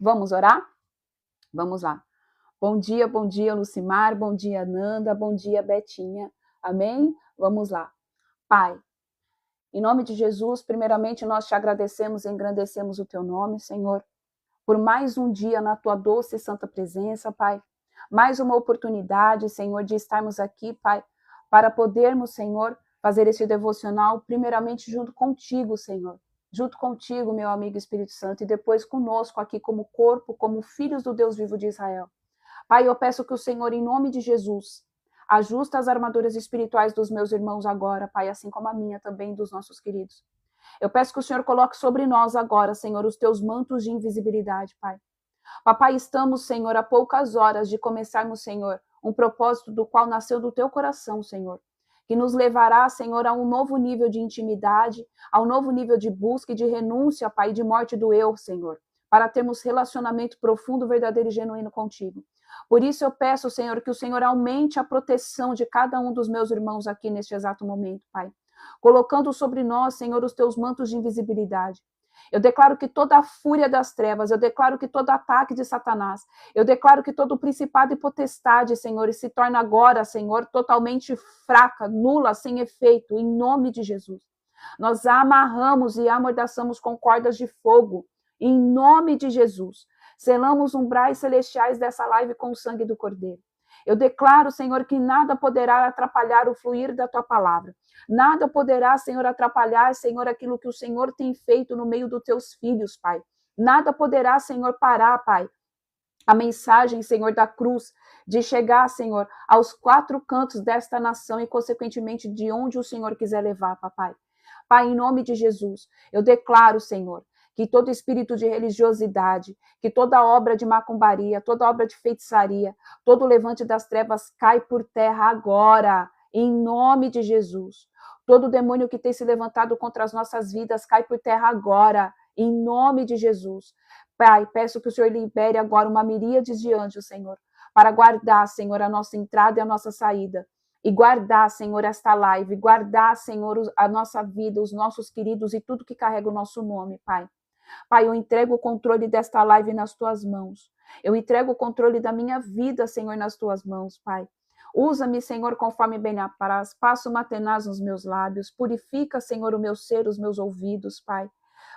Vamos orar? Vamos lá. Bom dia, Lucimar. Bom dia, Nanda. Bom dia, Betinha. Amém? Vamos lá. Pai, em nome de Jesus, primeiramente nós te agradecemos e engrandecemos o teu nome, Senhor, por mais um dia na tua doce e santa presença, Pai. Mais uma oportunidade, Senhor, de estarmos aqui, Pai, para podermos, Senhor, fazer esse devocional, primeiramente junto contigo, Senhor. Junto contigo, meu amigo Espírito Santo, e depois conosco aqui como corpo, como filhos do Deus vivo de Israel. Pai, eu peço que o Senhor, em nome de Jesus, ajusta as armaduras espirituais dos meus irmãos agora, Pai, assim como a minha também, dos nossos queridos. Eu peço que o Senhor coloque sobre nós agora, Senhor, os teus mantos de invisibilidade, Pai. Papai, estamos, Senhor, a poucas horas de começarmos, Senhor, um propósito do qual nasceu do teu coração, Senhor, que nos levará, Senhor, a um novo nível de intimidade, a um novo nível de busca e de renúncia, Pai, de morte do eu, Senhor, para termos relacionamento profundo, verdadeiro e genuíno contigo. Por isso eu peço, Senhor, que o Senhor aumente a proteção de cada um dos meus irmãos aqui neste exato momento, Pai, colocando sobre nós, Senhor, os teus mantos de invisibilidade. Eu declaro que toda a fúria das trevas, eu declaro que todo ataque de Satanás, eu declaro que todo principado e potestade, Senhor, se torna agora, Senhor, totalmente fraca, nula, sem efeito, em nome de Jesus. Nós amarramos e amordaçamos com cordas de fogo, em nome de Jesus. Selamos umbrais celestiais dessa live com o sangue do Cordeiro. Eu declaro, Senhor, que nada poderá atrapalhar o fluir da tua palavra. Nada poderá, Senhor, atrapalhar, Senhor, aquilo que o Senhor tem feito no meio dos teus filhos, Pai. Nada poderá, Senhor, parar, Pai, a mensagem, Senhor, da cruz, de chegar, Senhor, aos quatro cantos desta nação e, consequentemente, de onde o Senhor quiser levar, papai. Pai, em nome de Jesus, eu declaro, Senhor, que todo espírito de religiosidade, que toda obra de macumbaria, toda obra de feitiçaria, todo levante das trevas cai por terra agora, em nome de Jesus. Todo demônio que tem se levantado contra as nossas vidas cai por terra agora, em nome de Jesus. Pai, peço que o Senhor libere agora uma miríade de anjos, Senhor, para guardar, Senhor, a nossa entrada e a nossa saída. E guardar, Senhor, esta live, guardar, Senhor, a nossa vida, os nossos queridos e tudo que carrega o nosso nome, Pai. Pai, eu entrego o controle desta live nas tuas mãos. Eu entrego o controle da minha vida, Senhor, nas tuas mãos, Pai. Usa-me, Senhor, conforme bem apraz. Passa uma tenaz nos meus lábios. Purifica, Senhor, o meu ser, os meus ouvidos, Pai.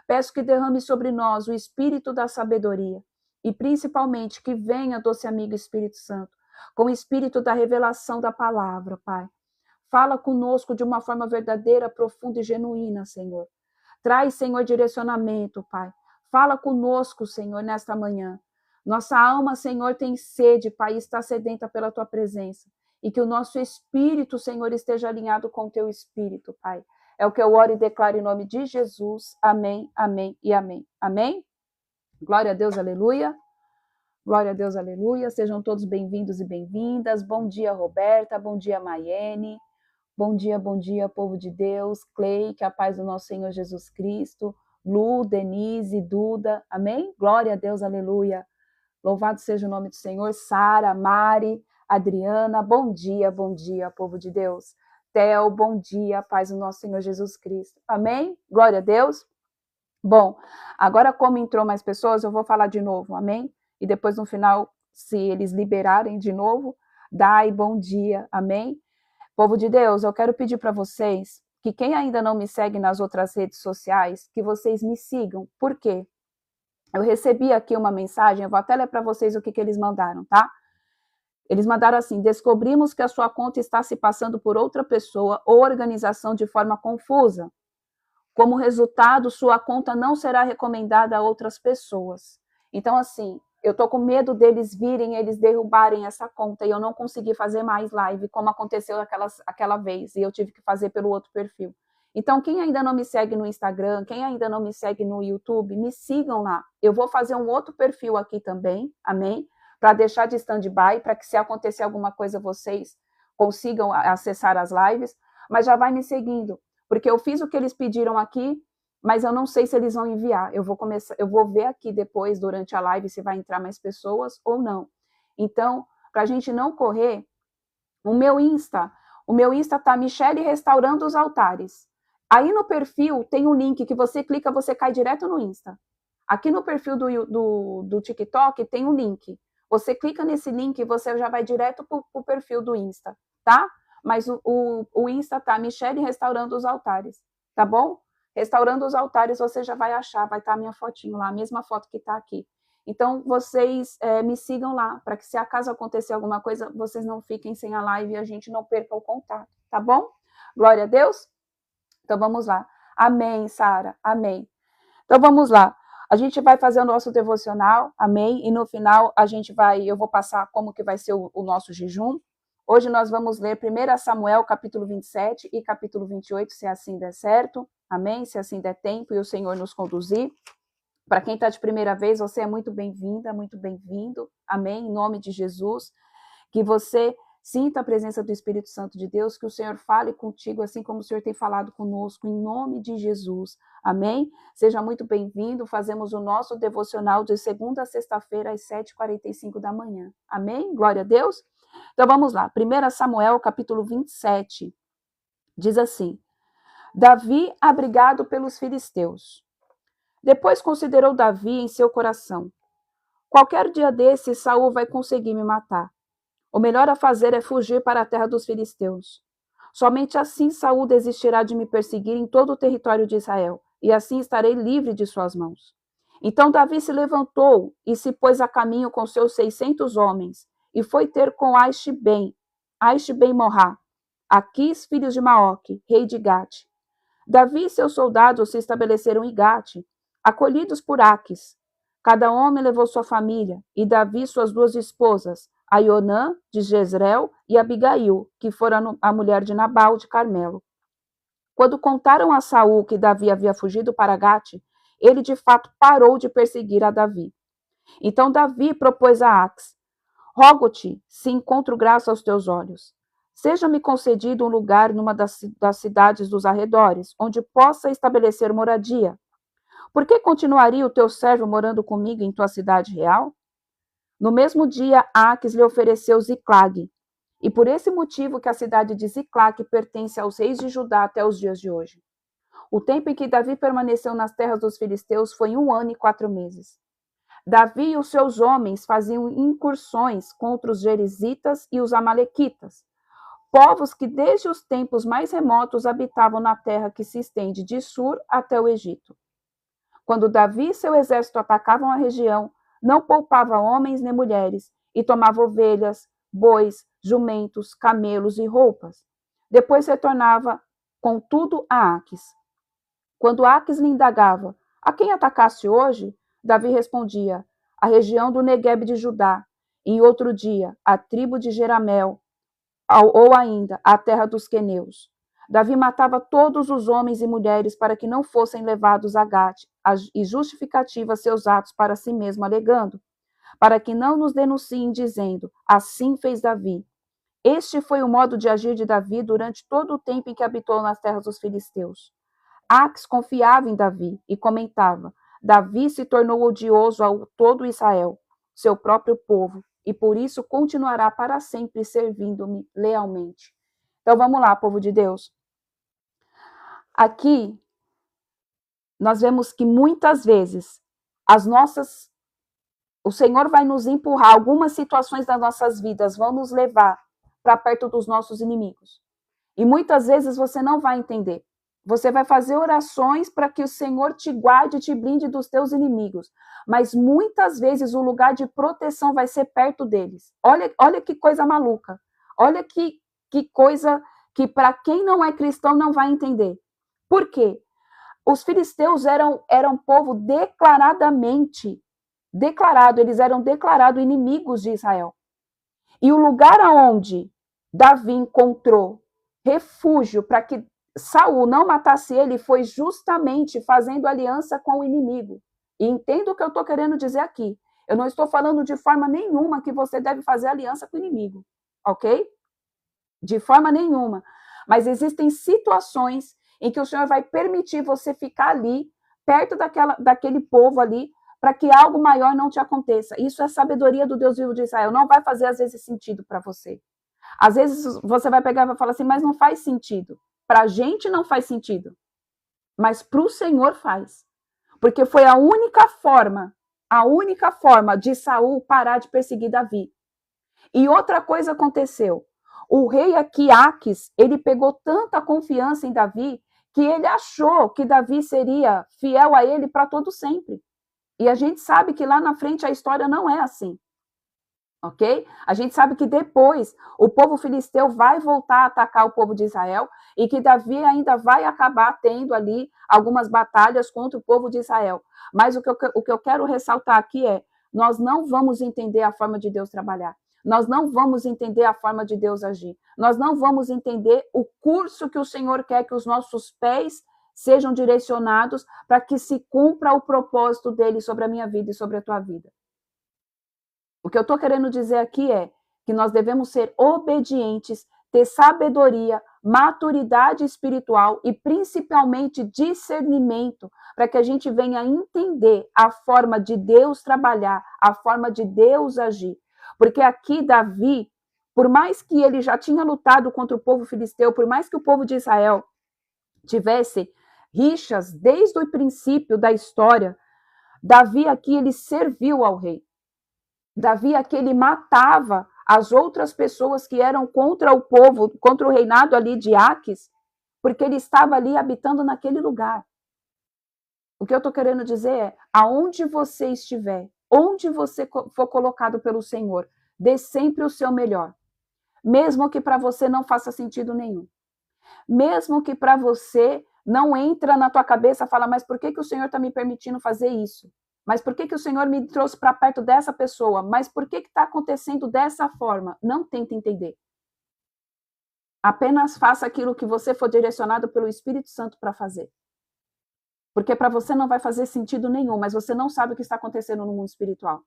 Peço que derrame sobre nós o espírito da sabedoria. E, principalmente, que venha, doce amigo Espírito Santo, com o espírito da revelação da palavra, Pai. Fala conosco de uma forma verdadeira, profunda e genuína, Senhor. Traz, Senhor, direcionamento, Pai. Fala conosco, Senhor, nesta manhã. Nossa alma, Senhor, tem sede, Pai, está sedenta pela tua presença. E que o nosso espírito, Senhor, esteja alinhado com o teu espírito, Pai. É o que eu oro e declaro em nome de Jesus. Amém, amém e amém. Amém? Glória a Deus, aleluia. Glória a Deus, aleluia. Sejam todos bem-vindos e bem-vindas. Bom dia, Roberta. Bom dia, Maiene. Bom dia, povo de Deus. Clay, que a paz do nosso Senhor Jesus Cristo. Lu, Denise, Duda. Amém? Glória a Deus, aleluia. Louvado seja o nome do Senhor. Sara, Mari, Adriana. Bom dia, povo de Deus. Theo, bom dia, paz do nosso Senhor Jesus Cristo. Amém? Glória a Deus. Bom, agora como entrou mais pessoas, eu vou falar de novo, amém? E depois no final, se eles liberarem de novo, dai bom dia, amém? Povo de Deus, eu quero pedir para vocês que quem ainda não me segue nas outras redes sociais, que vocês me sigam. Por quê? Eu recebi aqui uma mensagem, eu vou até ler para vocês o que eles mandaram, tá? Eles mandaram assim: descobrimos que a sua conta está se passando por outra pessoa ou organização de forma confusa. Como resultado, sua conta não será recomendada a outras pessoas. Então, assim, eu tô com medo deles virem, eles derrubarem essa conta e eu não consegui fazer mais live, como aconteceu aquela vez, e eu tive que fazer pelo outro perfil. Então, quem ainda não me segue no Instagram, quem ainda não me segue no YouTube, me sigam lá. Eu vou fazer um outro perfil aqui também, amém? Para deixar de stand-by, para que se acontecer alguma coisa, vocês consigam acessar as lives, mas já vai me seguindo, porque eu fiz o que eles pediram aqui, mas eu não sei se eles vão enviar. Eu vou ver aqui depois, durante a live, se vai entrar mais pessoas ou não. Então, para a gente não correr, o meu Insta tá Michele Restaurando os Altares. Aí no perfil tem um link que você clica, você cai direto no Insta. Aqui no perfil do TikTok tem um link. Você clica nesse link e você já vai direto para o perfil do Insta, tá? Mas o Insta tá Michele Restaurando os Altares, tá bom? Restaurando os Altares você já vai achar, vai estar a minha fotinho lá, a mesma foto que está aqui. Então, vocês me sigam lá, para que se acaso acontecer alguma coisa, vocês não fiquem sem a live e a gente não perca o contato, tá bom? Glória a Deus? Então, vamos lá. Amém, Sara, amém. Então, vamos lá. A gente vai fazer o nosso devocional, amém? E no final, eu vou passar como que vai ser o nosso jejum. Hoje nós vamos ler 1 Samuel, capítulo 27 e capítulo 28, se assim der certo, amém? Se assim der tempo e o Senhor nos conduzir. Para quem está de primeira vez, você é muito bem-vinda, muito bem-vindo, amém? Em nome de Jesus, que você sinta a presença do Espírito Santo de Deus, que o Senhor fale contigo, assim como o Senhor tem falado conosco, em nome de Jesus, amém? Seja muito bem-vindo, fazemos o nosso devocional de segunda a sexta-feira, às 7h45 da manhã, amém? Glória a Deus? Então vamos lá, 1 Samuel, capítulo 27, diz assim, Davi abrigado pelos filisteus. Depois considerou Davi em seu coração, qualquer dia desses Saul vai conseguir me matar. O melhor a fazer é fugir para a terra dos filisteus. Somente assim Saul desistirá de me perseguir em todo o território de Israel, e assim estarei livre de suas mãos. Então Davi se levantou e se pôs a caminho com seus 600 homens, e foi ter com Aishben-Morá, Aquis, filho de Maoque, rei de Gate. Davi e seus soldados se estabeleceram em Gate, acolhidos por Aquis. Cada homem levou sua família, e Davi suas 2 esposas, Aionã, de Jezreel, e Abigail, que fora a mulher de Nabal, de Carmelo. Quando contaram a Saul que Davi havia fugido para Gate, ele de fato parou de perseguir a Davi. Então Davi propôs a Ax, rogo-te, se encontro graça aos teus olhos. Seja-me concedido um lugar numa das cidades dos arredores, onde possa estabelecer moradia. Por que continuaria o teu servo morando comigo em tua cidade real? No mesmo dia, Aques lhe ofereceu Ziclag, e por esse motivo que a cidade de Ziclag pertence aos reis de Judá até os dias de hoje. O tempo em que Davi permaneceu nas terras dos filisteus foi 1 ano e 4 meses. Davi e os seus homens faziam incursões contra os Gerisitas e os Amalequitas, povos que desde os tempos mais remotos habitavam na terra que se estende de Sur até o Egito. Quando Davi e seu exército atacavam a região, não poupava homens nem mulheres, e tomava ovelhas, bois, jumentos, camelos e roupas. Depois retornava com tudo a Aques. Quando Aques lhe indagava, a quem atacaste hoje? Davi respondia, a região do Negueb de Judá. Em outro dia, a tribo de Jeramel, ou ainda a terra dos queneus. Davi matava todos os homens e mulheres para que não fossem levados a Gate, e justificativa seus atos para si mesmo, alegando, para que não nos denunciem, dizendo, assim fez Davi. Este foi o modo de agir de Davi durante todo o tempo em que habitou nas terras dos filisteus. Aques confiava em Davi e comentava, Davi se tornou odioso a todo Israel, seu próprio povo, e por isso continuará para sempre servindo-me lealmente. Então vamos lá, povo de Deus. Aqui nós vemos que muitas vezes o Senhor vai nos empurrar, algumas situações das nossas vidas vão nos levar para perto dos nossos inimigos. E muitas vezes você não vai entender. Você vai fazer orações para que o Senhor te guarde e te blinde dos teus inimigos. Mas muitas vezes o lugar de proteção vai ser perto deles. Olha que coisa maluca. Olha que coisa que para quem não é cristão não vai entender. Por quê? Os filisteus eram povo eles eram declarados inimigos de Israel. E o lugar aonde Davi encontrou refúgio para que Saul não matasse ele foi justamente fazendo aliança com o inimigo. E entenda o que eu estou querendo dizer aqui. Eu não estou falando de forma nenhuma que você deve fazer aliança com o inimigo, ok? De forma nenhuma. Mas existem situações em que o Senhor vai permitir você ficar ali, perto daquele povo ali, para que algo maior não te aconteça. Isso é sabedoria do Deus vivo de Israel. Não vai fazer, às vezes, sentido para você. Às vezes, você vai pegar e vai falar assim, mas não faz sentido. Para a gente não faz sentido. Mas para o Senhor faz. Porque foi a única forma de Saul parar de perseguir Davi. E outra coisa aconteceu. O rei Aquiaques, ele pegou tanta confiança em Davi que ele achou que Davi seria fiel a ele para todo sempre. E a gente sabe que lá na frente a história não é assim. Ok? A gente sabe que depois o povo filisteu vai voltar a atacar o povo de Israel e que Davi ainda vai acabar tendo ali algumas batalhas contra o povo de Israel. Mas o que eu quero ressaltar aqui é, nós não vamos entender a forma de Deus trabalhar. Nós não vamos entender a forma de Deus agir. Nós não vamos entender o curso que o Senhor quer que os nossos pés sejam direcionados para que se cumpra o propósito dele sobre a minha vida e sobre a tua vida. O que eu estou querendo dizer aqui é que nós devemos ser obedientes, ter sabedoria, maturidade espiritual e principalmente discernimento para que a gente venha entender a forma de Deus trabalhar, a forma de Deus agir. Porque aqui Davi, por mais que ele já tinha lutado contra o povo filisteu, por mais que o povo de Israel tivesse rixas desde o princípio da história, Davi aqui ele serviu ao rei. Davi aqui ele matava as outras pessoas que eram contra o povo, contra o reinado ali de Aques, porque ele estava ali habitando naquele lugar. O que eu estou querendo dizer é, aonde você estiver, onde você for colocado pelo Senhor, dê sempre o seu melhor. Mesmo que para você não faça sentido nenhum. Mesmo que para você não entra na tua cabeça, fala, mas por que o Senhor está me permitindo fazer isso? Mas por que o Senhor me trouxe para perto dessa pessoa? Mas por que está acontecendo dessa forma? Não tenta entender. Apenas faça aquilo que você for direcionado pelo Espírito Santo para fazer. Porque para você não vai fazer sentido nenhum, mas você não sabe o que está acontecendo no mundo espiritual.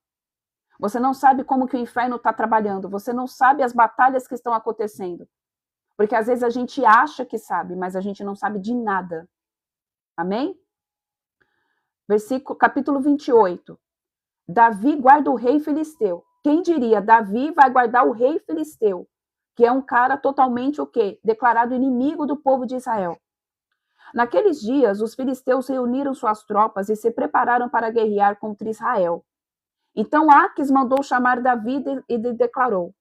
Você não sabe como que o inferno está trabalhando. Você não sabe as batalhas que estão acontecendo. Porque às vezes a gente acha que sabe, mas a gente não sabe de nada. Amém? Capítulo 28. Davi guarda o rei filisteu. Quem diria, Davi vai guardar o rei filisteu, que é um cara totalmente o quê? Declarado inimigo do povo de Israel. Naqueles dias, os filisteus reuniram suas tropas e se prepararam para guerrear contra Israel. Então Aques mandou chamar Davi e declarou: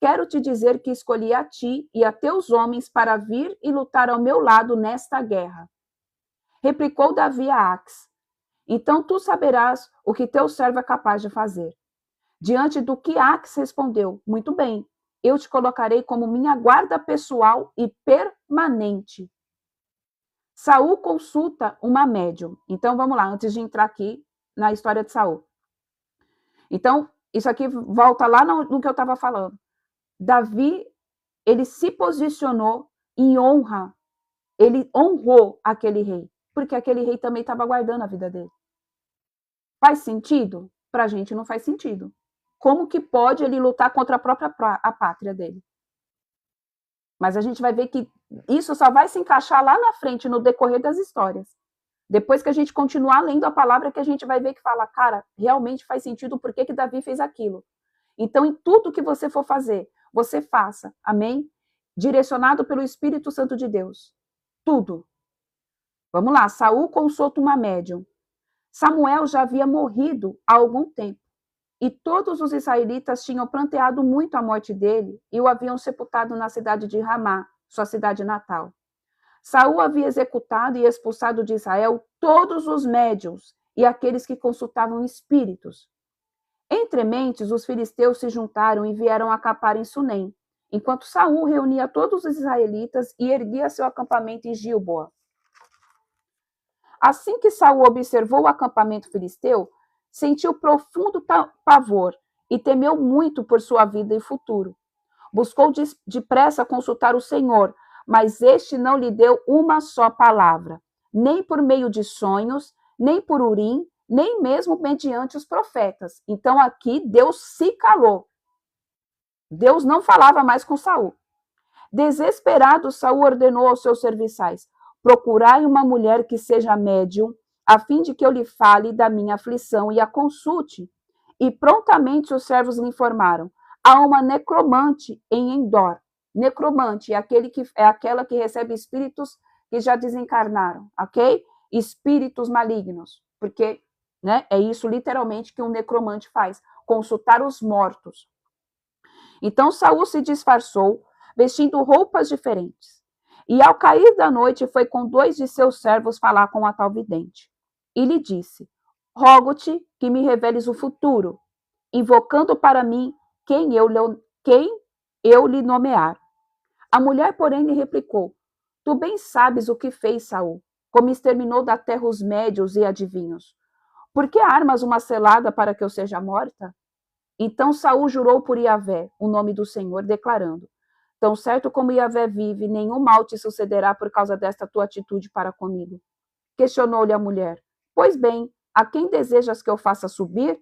quero te dizer que escolhi a ti e a teus homens para vir e lutar ao meu lado nesta guerra. Replicou Davi a Aques: então tu saberás o que teu servo é capaz de fazer. Diante do que Aques respondeu: muito bem, eu te colocarei como minha guarda pessoal e permanente. Saul consulta uma médium. Então vamos lá, antes de entrar aqui na história de Saul. Então, isso aqui volta lá no que eu estava falando. Davi, ele se posicionou em honra. Ele honrou aquele rei, porque aquele rei também estava guardando a vida dele. Faz sentido? Para a gente não faz sentido. Como que pode ele lutar contra a própria pátria dele? Mas a gente vai ver que isso só vai se encaixar lá na frente, no decorrer das histórias. Depois que a gente continuar lendo a palavra, que a gente vai ver que fala, cara, realmente faz sentido por que Davi fez aquilo. Então, em tudo que você for fazer, você faça, amém? Direcionado pelo Espírito Santo de Deus. Tudo. Vamos lá, Saul consulta uma médium. Samuel já havia morrido há algum tempo, e todos os israelitas tinham pranteado muito a morte dele e o haviam sepultado na cidade de Ramá, sua cidade natal. Saul havia executado e expulsado de Israel todos os médiuns e aqueles que consultavam espíritos. Entre mentes, os filisteus se juntaram e vieram acampar em Sunem, enquanto Saul reunia todos os israelitas e erguia seu acampamento em Gilboa. Assim que Saul observou o acampamento filisteu, sentiu profundo pavor e temeu muito por sua vida e futuro. Buscou depressa consultar o Senhor, mas este não lhe deu uma só palavra, nem por meio de sonhos, nem por Urim, nem mesmo mediante os profetas. Então aqui Deus se calou. Deus não falava mais com Saul. Desesperado, Saul ordenou aos seus serviçais: procurai uma mulher que seja médium, a fim de que eu lhe fale da minha aflição e a consulte. E prontamente os servos lhe informaram: há uma necromante em Endor. Necromante é aquela que recebe espíritos que já desencarnaram, ok? Espíritos malignos. porque, né, é isso literalmente que um necromante faz, consultar os mortos. Então Saul se disfarçou, vestindo roupas diferentes. E ao cair da noite foi com 2 de seus servos falar com a tal vidente. E lhe disse: rogo-te que me reveles o futuro, invocando para mim quem eu lhe nomear. A mulher, porém, lhe replicou: tu bem sabes o que fez Saul, como exterminou da terra os médios e adivinhos. Por que armas uma selada para que eu seja morta? Então Saul jurou por Iavé, o nome do Senhor, declarando: tão certo como Iavé vive, nenhum mal te sucederá por causa desta tua atitude para comigo. Questionou-lhe a mulher: pois bem, a quem desejas que eu faça subir?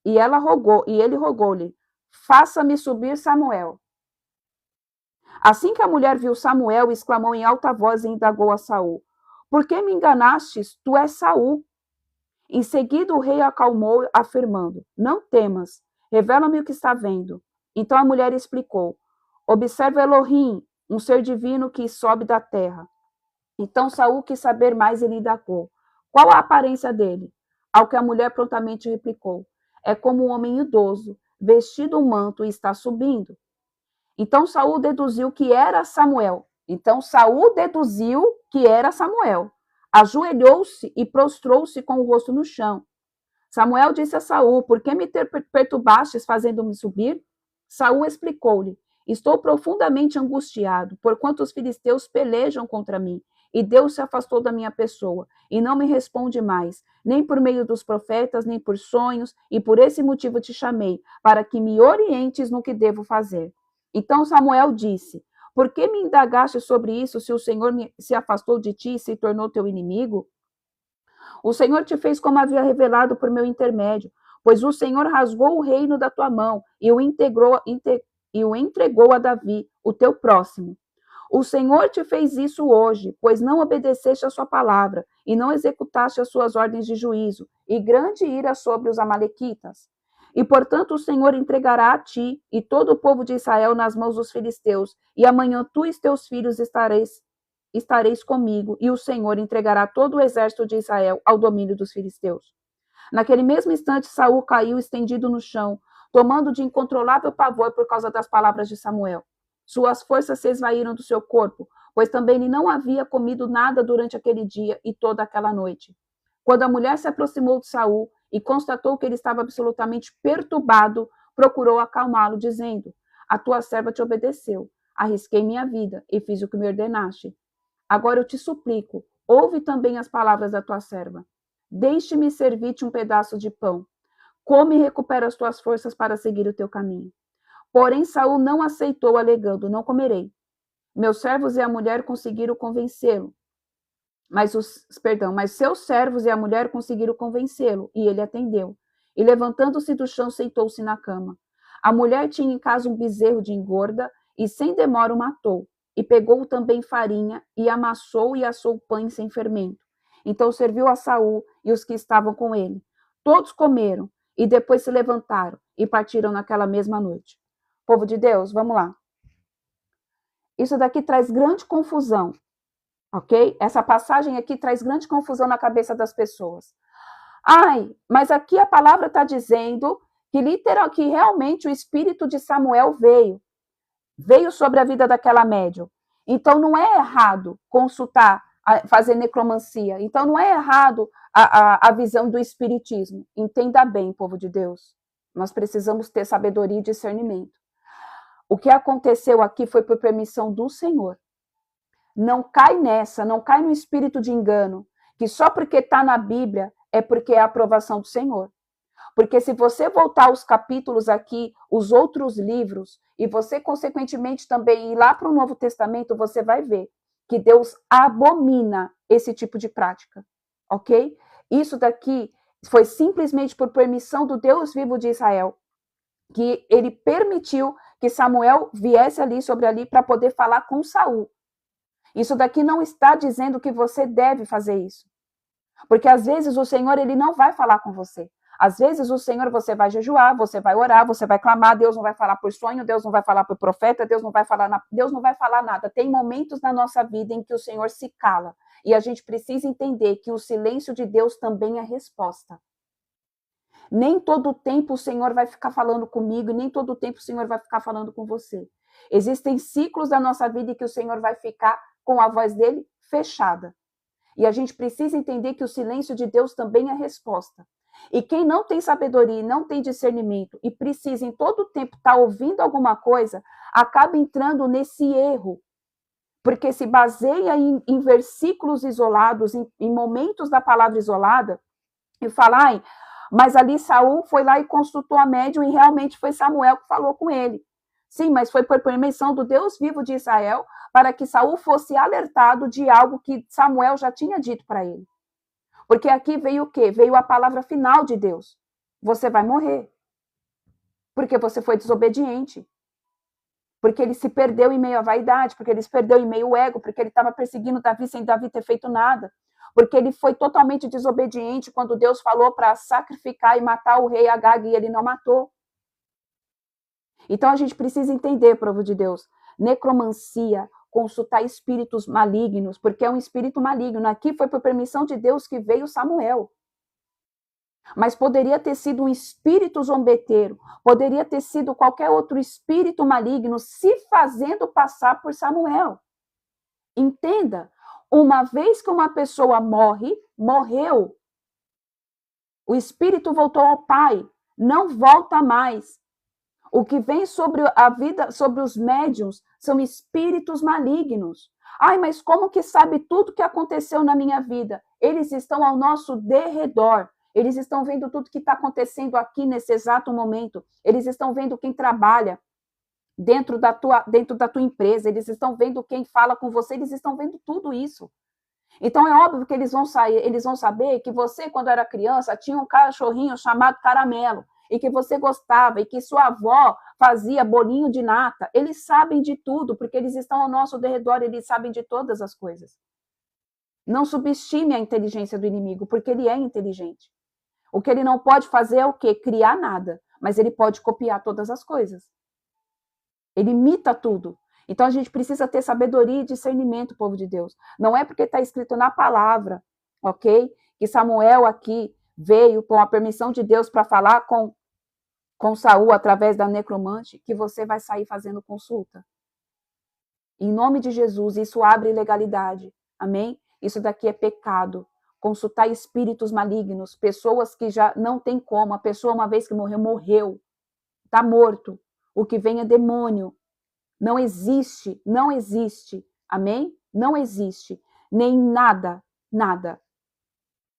E ele rogou-lhe: faça-me subir Samuel. Assim que a mulher viu Samuel, exclamou em alta voz e indagou a Saul: por que me enganastes? Tu és Saul. Em seguida o rei acalmou, afirmando: não temas, revela-me o que está vendo. Então a mulher explicou: observa Elohim, um ser divino que sobe da terra. Então Saul quis saber mais e lhe indagou: qual a aparência dele? Ao que a mulher prontamente replicou: é como um homem idoso, vestido um manto e está subindo. Então Saul deduziu que era Samuel. Ajoelhou-se e prostrou-se com o rosto no chão. Samuel disse a Saul: por que me perturbastes fazendo-me subir? Saul explicou-lhe: estou profundamente angustiado, porquanto os filisteus pelejam contra mim, e Deus se afastou da minha pessoa, e não me responde mais, nem por meio dos profetas, nem por sonhos, e por esse motivo te chamei, para que me orientes no que devo fazer. Então Samuel disse: por que me indagaste sobre isso, se o Senhor se afastou de ti e se tornou teu inimigo? O Senhor te fez como havia revelado por meu intermédio, pois o Senhor rasgou o reino da tua mão e o entregou a Davi, o teu próximo. O Senhor te fez isso hoje, pois não obedeceste a sua palavra e não executaste as suas ordens de juízo, e grande ira sobre os amalequitas. E, portanto, o Senhor entregará a ti e todo o povo de Israel nas mãos dos filisteus, e amanhã tu e teus filhos estareis comigo, e o Senhor entregará todo o exército de Israel ao domínio dos filisteus. Naquele mesmo instante, Saul caiu estendido no chão, tomando de incontrolável pavor por causa das palavras de Samuel. Suas forças se esvaíram do seu corpo, pois também ele não havia comido nada durante aquele dia e toda aquela noite. Quando a mulher se aproximou de Saul e constatou que ele estava absolutamente perturbado, procurou acalmá-lo, dizendo: a tua serva te obedeceu, arrisquei minha vida e fiz o que me ordenaste. Agora eu te suplico, ouve também as palavras da tua serva. Deixe-me servir-te um pedaço de pão. Come e recupera as tuas forças para seguir o teu caminho. Porém Saul não aceitou, alegando: não comerei. Meus servos e a mulher conseguiram convencê-lo. Mas seus servos e a mulher conseguiram convencê-lo, e ele atendeu. E levantando-se do chão, sentou-se na cama. A mulher tinha em casa um bezerro de engorda, e sem demora o matou. E pegou também farinha, e amassou e assou pães sem fermento. Então serviu a Saul e os que estavam com ele. Todos comeram, e depois se levantaram, e partiram naquela mesma noite. Povo de Deus, vamos lá. Isso daqui traz grande confusão. Ok? Essa passagem aqui traz grande confusão na cabeça das pessoas. Ai, mas aqui a palavra está dizendo que realmente o espírito de Samuel veio sobre a vida daquela médium. Então não é errado consultar, fazer necromancia. Então não é errado a visão do espiritismo. Entenda bem, povo de Deus. Nós precisamos ter sabedoria e discernimento. O que aconteceu aqui foi por permissão do Senhor. Não cai nessa, não cai no espírito de engano, que só porque está na Bíblia é porque é a aprovação do Senhor. Porque se você voltar aos capítulos aqui, os outros livros, e você, consequentemente, também ir lá para o Novo Testamento, você vai ver que Deus abomina esse tipo de prática, ok? Isso daqui foi simplesmente por permissão do Deus vivo de Israel, que ele permitiu que Samuel viesse sobre ali para poder falar com Saul. Isso daqui não está dizendo que você deve fazer isso. Porque às vezes o Senhor ele não vai falar com você. Às vezes o Senhor, você vai jejuar, você vai orar, você vai clamar, Deus não vai falar por sonho, Deus não vai falar por profeta, Deus não vai falar nada. Tem momentos na nossa vida em que o Senhor se cala. E a gente precisa entender que o silêncio de Deus também é resposta. Nem todo o tempo o Senhor vai ficar falando comigo, e nem todo o tempo o Senhor vai ficar falando com você. Existem ciclos da nossa vida em que o Senhor vai ficar com a voz dele fechada. E a gente precisa entender que o silêncio de Deus também é resposta. E quem não tem sabedoria, não tem discernimento e precisa em todo o tempo estar ouvindo alguma coisa, acaba entrando nesse erro. Porque se baseia em versículos isolados, em momentos da palavra isolada, e fala, ai, mas ali Saul foi lá e consultou a médium e realmente foi Samuel que falou com ele. Sim, mas foi por permissão do Deus vivo de Israel para que Saul fosse alertado de algo que Samuel já tinha dito para ele. Porque aqui veio o quê? Veio a palavra final de Deus. Você vai morrer. Porque você foi desobediente. Porque ele se perdeu em meio à vaidade, porque ele se perdeu em meio ao ego, porque ele estava perseguindo Davi sem Davi ter feito nada. Porque ele foi totalmente desobediente quando Deus falou para sacrificar e matar o rei Agag e ele não matou. Então a gente precisa entender, povo de Deus, necromancia, consultar espíritos malignos, porque é um espírito maligno. Aqui foi por permissão de Deus que veio Samuel. Mas poderia ter sido um espírito zombeteiro, poderia ter sido qualquer outro espírito maligno se fazendo passar por Samuel. Entenda, uma vez que uma pessoa morreu, o espírito voltou ao Pai, não volta mais. O que vem sobre a vida, sobre os médiuns, são espíritos malignos. Ai, mas como que sabe tudo que aconteceu na minha vida? Eles estão ao nosso derredor. Eles estão vendo tudo que está acontecendo aqui nesse exato momento. Eles estão vendo quem trabalha dentro da tua empresa. Eles estão vendo quem fala com você. Eles estão vendo tudo isso. Então é óbvio que eles vão saber que você, quando era criança, tinha um cachorrinho chamado Caramelo e que você gostava e que sua avó fazia bolinho de nata. Eles sabem de tudo porque eles estão ao nosso derredor. Eles sabem de todas as coisas. Não subestime a inteligência do inimigo porque ele é inteligente. O que ele não pode fazer é o quê? Criar nada. Mas ele pode copiar todas as coisas. Ele imita tudo. Então a gente precisa ter sabedoria e discernimento, povo de Deus. Não é porque está escrito na palavra, ok? Que Samuel aqui veio com a permissão de Deus para falar com Saul através da necromante, que você vai sair fazendo consulta. Em nome de Jesus, isso abre ilegalidade. Amém? Isso daqui é pecado. Consultar espíritos malignos, pessoas que já não tem como, a pessoa uma vez que morreu, está morto, o que vem é demônio, não existe, amém? Não existe, nem nada,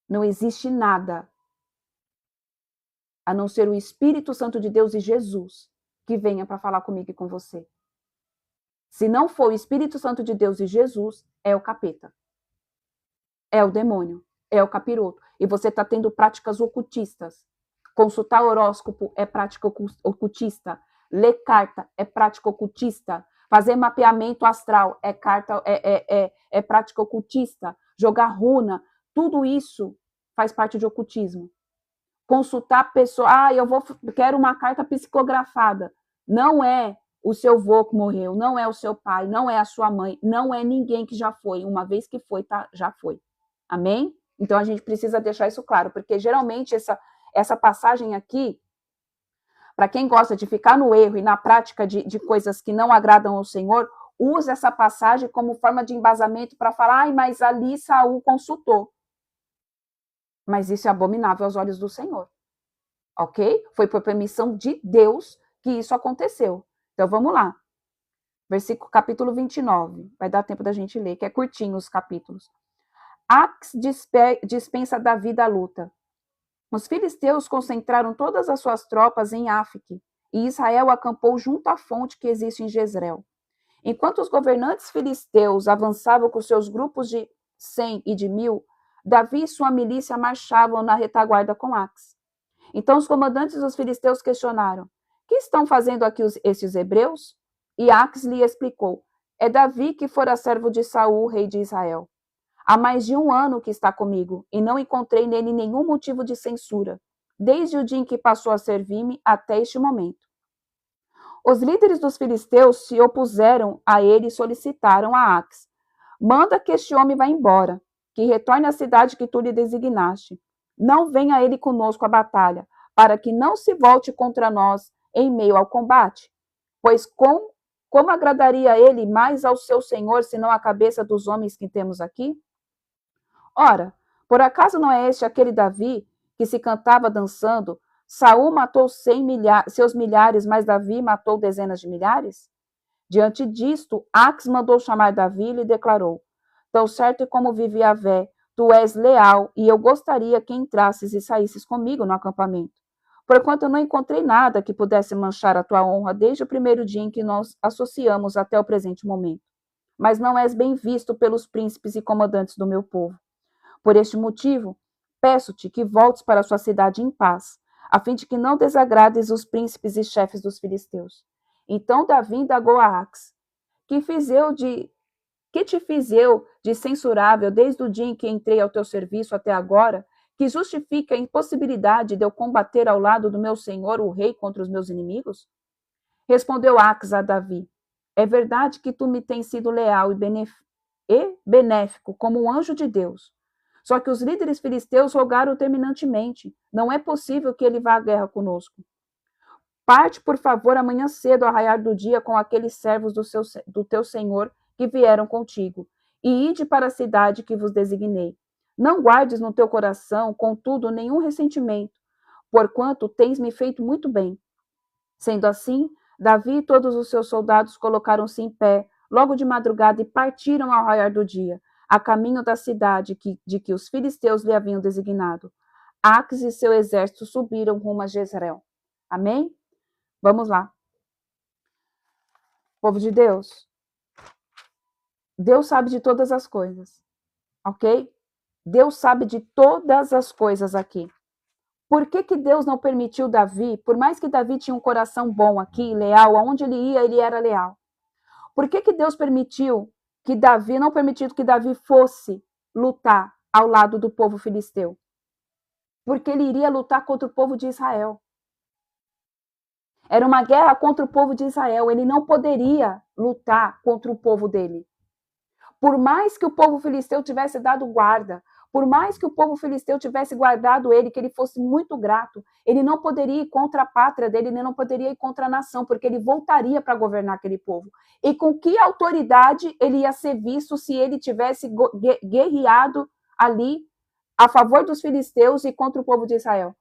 não existe nada, a não ser o Espírito Santo de Deus e Jesus, que venha para falar comigo e com você. Se não for o Espírito Santo de Deus e Jesus, é o capeta, é o demônio, é o capiroto. E você está tendo práticas ocultistas. Consultar horóscopo é prática ocultista. Ler carta é prática ocultista. Fazer mapeamento astral é prática ocultista. Jogar runa, tudo isso faz parte de ocultismo. Consultar pessoa, quero uma carta psicografada. Não é o seu avô que morreu, não é o seu pai, não é a sua mãe, não é ninguém que já foi. Uma vez que foi, tá, já foi. Amém? Então, a gente precisa deixar isso claro, porque geralmente essa passagem aqui, para quem gosta de ficar no erro e na prática de coisas que não agradam ao Senhor, usa essa passagem como forma de embasamento para falar, mas ali Saul consultou. Mas isso é abominável aos olhos do Senhor. Ok? Foi por permissão de Deus que isso aconteceu. Então, vamos lá. Capítulo 29. Vai dar tempo da gente ler, que é curtinho os capítulos. Ax dispensa Davi da luta. Os filisteus concentraram todas as suas tropas em Áfique, e Israel acampou junto à fonte que existe em Jezreel. Enquanto os governantes filisteus avançavam com seus grupos de 100 e de 1000, Davi e sua milícia marchavam na retaguarda com Ax. Então os comandantes dos filisteus questionaram: que estão fazendo aqui esses hebreus? E Ax lhe explicou: é Davi que fora servo de Saul, rei de Israel. Há mais de 1 ano que está comigo, e não encontrei nele nenhum motivo de censura. desde o dia em que passou a servir-me até este momento. Os líderes dos filisteus se opuseram a ele e solicitaram a Aques: manda que este homem vá embora, que retorne à cidade que tu lhe designaste. Não venha ele conosco à batalha, para que não se volte contra nós em meio ao combate. Pois como agradaria ele mais ao seu senhor, senão a cabeça dos homens que temos aqui? Ora, por acaso não é este aquele Davi que se cantava dançando? Saul matou seus milhares, mas Davi matou dezenas de milhares? Diante disto, Aques mandou chamar Davi e lhe declarou: tão certo como vive Yahvé, tu és leal, e eu gostaria que entrasses e saísses comigo no acampamento. Porquanto eu não encontrei nada que pudesse manchar a tua honra desde o primeiro dia em que nós associamos até o presente momento. Mas não és bem visto pelos príncipes e comandantes do meu povo. Por este motivo, peço-te que voltes para a sua cidade em paz, a fim de que não desagrades os príncipes e chefes dos filisteus. Então Davi indagou a Aques: que te fiz eu de censurável desde o dia em que entrei ao teu serviço até agora, que justifica a impossibilidade de eu combater ao lado do meu senhor, o rei, contra os meus inimigos? Respondeu Aques a Davi: é verdade que tu me tens sido leal e benéfico como um anjo de Deus. Só que os líderes filisteus rogaram terminantemente: não é possível que ele vá à guerra conosco. Parte, por favor, amanhã cedo, ao raiar do dia, com aqueles servos do teu senhor que vieram contigo, e ide para a cidade que vos designei. Não guardes no teu coração, contudo, nenhum ressentimento, porquanto tens me feito muito bem. Sendo assim, Davi e todos os seus soldados colocaram-se em pé, logo de madrugada, e partiram ao raiar do dia, a caminho da cidade de que os filisteus lhe haviam designado. Aques e seu exército subiram rumo a Jezreel. Amém? Vamos lá. Povo de Deus, Deus sabe de todas as coisas, ok? Deus sabe de todas as coisas aqui. Por que Deus não permitiu Davi, por mais que Davi tinha um coração bom aqui, leal, aonde ele ia, ele era leal. Por que Deus não permitiu que Davi fosse lutar ao lado do povo filisteu? Porque ele iria lutar contra o povo de Israel. Era uma guerra contra o povo de Israel. Ele não poderia lutar contra o povo dele. Por mais que o povo filisteu tivesse dado guarda, por mais que o povo filisteu tivesse guardado ele, que ele fosse muito grato, ele não poderia ir contra a pátria dele, ele não poderia ir contra a nação, porque ele voltaria para governar aquele povo. E com que autoridade ele ia ser visto se ele tivesse guerreado ali a favor dos filisteus e contra o povo de Israel?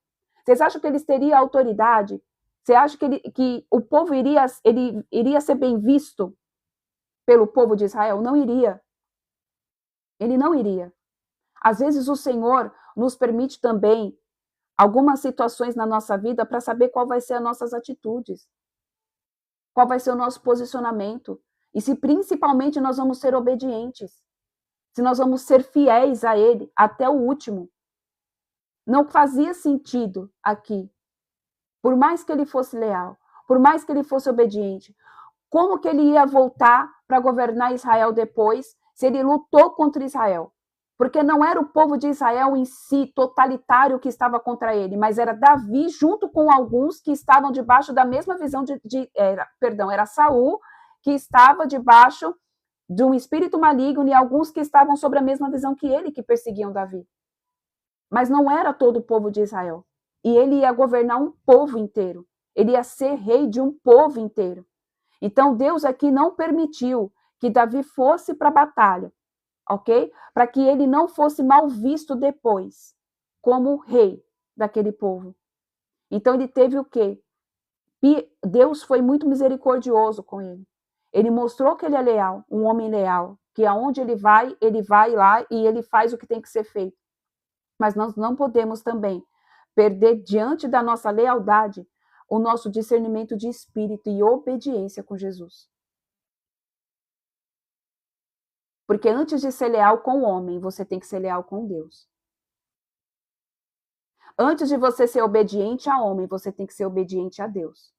Vocês acham que eles teriam autoridade? Você acha que o povo iria ser bem visto pelo povo de Israel? Não iria. Ele não iria. Às vezes o Senhor nos permite também algumas situações na nossa vida para saber qual vai ser as nossas atitudes, qual vai ser o nosso posicionamento, e se principalmente nós vamos ser obedientes, se nós vamos ser fiéis a Ele até o último. Não fazia sentido aqui, por mais que ele fosse leal, por mais que ele fosse obediente, como que ele ia voltar para governar Israel depois, se ele lutou contra Israel? Porque não era o povo de Israel em si, totalitário, que estava contra ele, mas era Davi junto com alguns que estavam debaixo da mesma visão era Saul, que estava debaixo de um espírito maligno, e alguns que estavam sobre a mesma visão que ele, que perseguiam Davi. Mas não era todo o povo de Israel. E ele ia governar um povo inteiro. Ele ia ser rei de um povo inteiro. Então Deus aqui não permitiu que Davi fosse para a batalha, ok? Para que ele não fosse mal visto depois, como rei daquele povo. Então ele teve o quê? Deus foi muito misericordioso com ele. Ele mostrou que ele é leal, um homem leal, que aonde ele vai lá e ele faz o que tem que ser feito. Mas nós não podemos também perder diante da nossa lealdade o nosso discernimento de espírito e obediência com Jesus. Porque antes de ser leal com o homem, você tem que ser leal com Deus. Antes de você ser obediente a homem, você tem que ser obediente a Deus.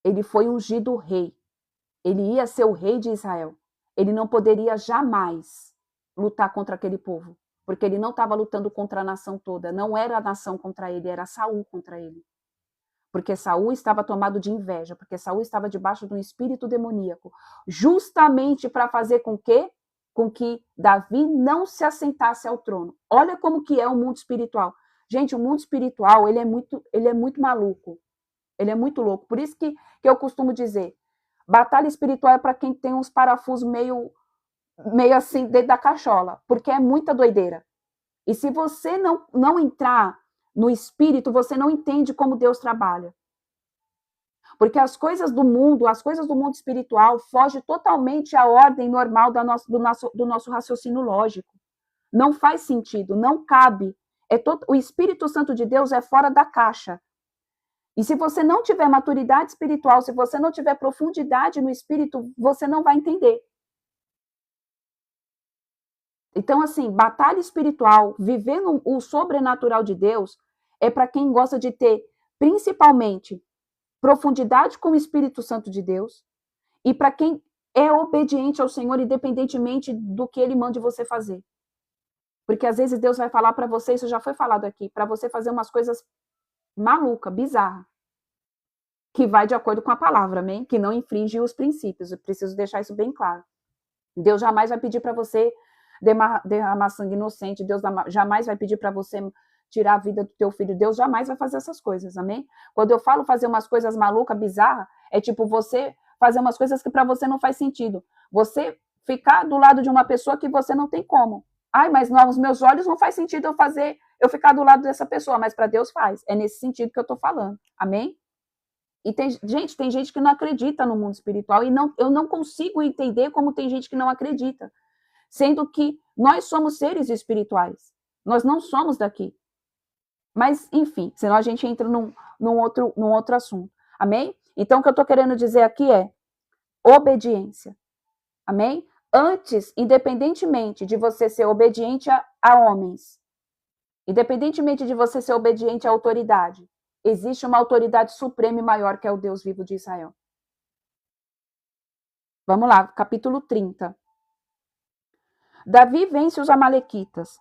Ele foi ungido rei. Ele ia ser o rei de Israel. Ele não poderia jamais lutar contra aquele povo. porque ele não estava lutando contra a nação toda, não era a nação contra ele, era Saul contra ele. Porque Saul estava tomado de inveja, porque Saul estava debaixo de um espírito demoníaco, justamente para fazer com que Davi não se assentasse ao trono. Olha como que é o mundo espiritual. Gente, o mundo espiritual, ele é muito maluco. Ele é muito louco. Por isso que eu costumo dizer, batalha espiritual é para quem tem uns parafusos meio assim dentro da cachola, porque é muita doideira. E se você não entrar no espírito, você não entende como Deus trabalha. Porque as coisas do mundo espiritual fogem totalmente à ordem normal do nosso raciocínio lógico. Não faz sentido, não cabe. O Espírito Santo de Deus é fora da caixa. E se você não tiver maturidade espiritual, se você não tiver profundidade no espírito, você não vai entender. Então, assim, batalha espiritual, vivendo o sobrenatural de Deus, é para quem gosta de ter, principalmente, profundidade com o Espírito Santo de Deus, e para quem é obediente ao Senhor, independentemente do que Ele mande você fazer. Porque às vezes Deus vai falar para você, isso já foi falado aqui, para você fazer umas coisas malucas, bizarras, que vai de acordo com a palavra, amém? Que não infringe os princípios. Eu preciso deixar isso bem claro. Deus jamais vai pedir para você derramar sangue inocente, Deus jamais vai pedir para você tirar a vida do teu filho, Deus jamais vai fazer essas coisas, amém? Quando eu falo fazer umas coisas malucas, bizarras, é tipo você fazer umas coisas que para você não faz sentido. Você ficar do lado de uma pessoa que você não tem como. Ai, mas nos meus olhos não faz sentido eu ficar do lado dessa pessoa, mas para Deus faz. É nesse sentido que eu estou falando, amém? E tem gente que não acredita no mundo espiritual, e eu não consigo entender como tem gente que não acredita, sendo que nós somos seres espirituais, nós não somos daqui. Mas, enfim, senão a gente entra num outro assunto, amém? Então, o que eu estou querendo dizer aqui é obediência, amém? Antes, independentemente de você ser obediente a homens, independentemente de você ser obediente à autoridade, existe uma autoridade suprema e maior, que é o Deus vivo de Israel. Vamos lá, capítulo 30. Davi vence os amalequitas.